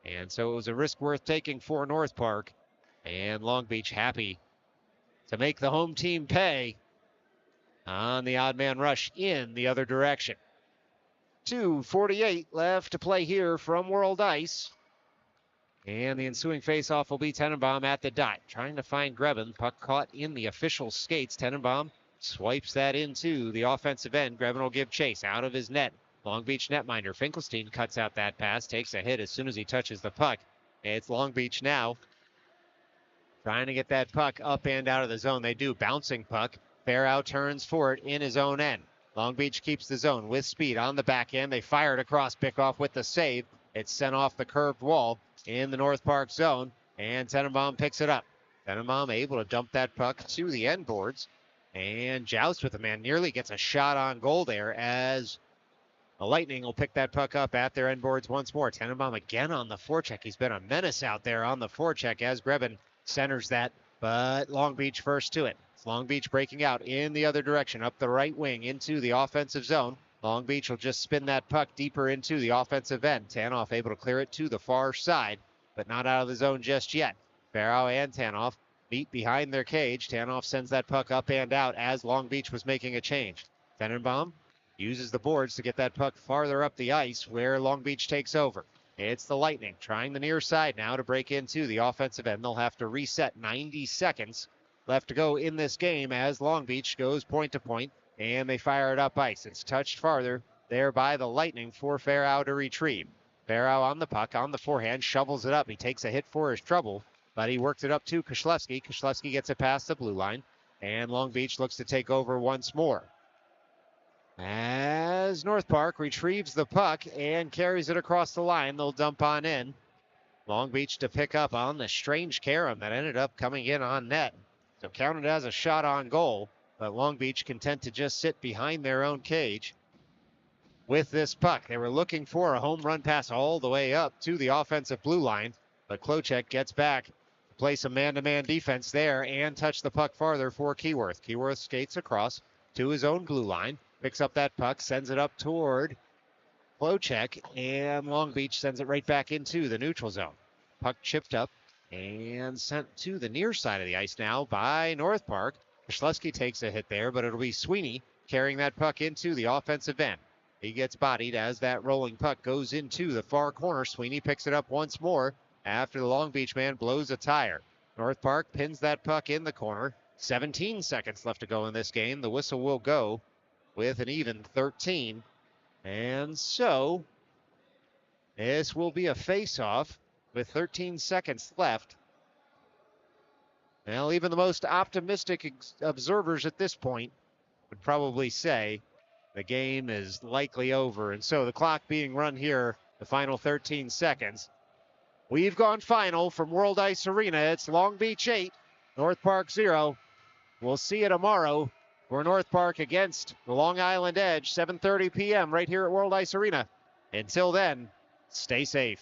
And so it was a risk worth taking for North Park, and Long Beach happy to make the home team pay on the odd man rush in the other direction. 2:48 left to play here from World Ice. And the ensuing faceoff will be Tenenbaum at the dot, trying to find Grebin. Puck caught in the official skates. Tenenbaum swipes that into the offensive end. Grebin will give chase out of his net. Long Beach netminder Finkelstein cuts out that pass, takes a hit as soon as he touches the puck. It's Long Beach now trying to get that puck up and out of the zone. They do. Bouncing puck. Farrow turns for it in his own end. Long Beach keeps the zone with speed on the back end. They fire it across. Bickoff with the save. It's sent off the curved wall in the North Park zone, and Tenenbaum picks it up. Tenenbaum able to dump that puck to the end boards and joust with the man. Nearly gets a shot on goal there, as the Lightning will pick that puck up at their end boards once more. Tenenbaum again on the forecheck. He's been a menace out there on the forecheck as Grebin centers that, but Long Beach first to it. It's Long Beach breaking out in the other direction, up the right wing into the offensive zone. Long Beach will just spin that puck deeper into the offensive end. Tanoff able to clear it to the far side, but not out of the zone just yet. Barrow and Tanoff meet behind their cage. Tanoff sends that puck up and out as Long Beach was making a change. Tenenbaum uses the boards to get that puck farther up the ice where Long Beach takes over. It's the Lightning trying the near side now to break into the offensive end. They'll have to reset. 90 seconds left to go in this game as Long Beach goes point to point, and they fire it up ice. It's touched farther there by the Lightning for Farrow to retrieve. Farrow on the puck, on the forehand, shovels it up. He takes a hit for his trouble, but he worked it up to Koslewski. Koslewski gets it past the blue line, and Long Beach looks to take over once more. As North Park retrieves the puck and carries it across the line, they'll dump on in. Long Beach to pick up on the strange carom that ended up coming in on net. So counted as a shot on goal, but Long Beach content to just sit behind their own cage with this puck. They were looking for a home run pass all the way up to the offensive blue line, but Klochek gets back to play some man-to-man defense there and touch the puck farther for Keyworth. Keyworth skates across to his own blue line, picks up that puck, sends it up toward Klochek, and Long Beach sends it right back into the neutral zone. Puck chipped up and sent to the near side of the ice now by North Park. Koslewski takes a hit there, but it'll be Sweeney carrying that puck into the offensive end. He gets bodied as that rolling puck goes into the far corner. Sweeney picks it up once more after the Long Beach man blows a tire. North Park pins that puck in the corner. 17 seconds left to go in this game. The whistle will go with an even 13. And so this will be a face-off with 13 seconds left. Well, even the most optimistic observers at this point would probably say the game is likely over. And so the clock being run here, the final 13 seconds. We've gone final from World Ice Arena. It's Long Beach 8, North Park 0. We'll see you tomorrow for North Park against the Long Island Edge, 7:30 p.m. right here at World Ice Arena. Until then, stay safe.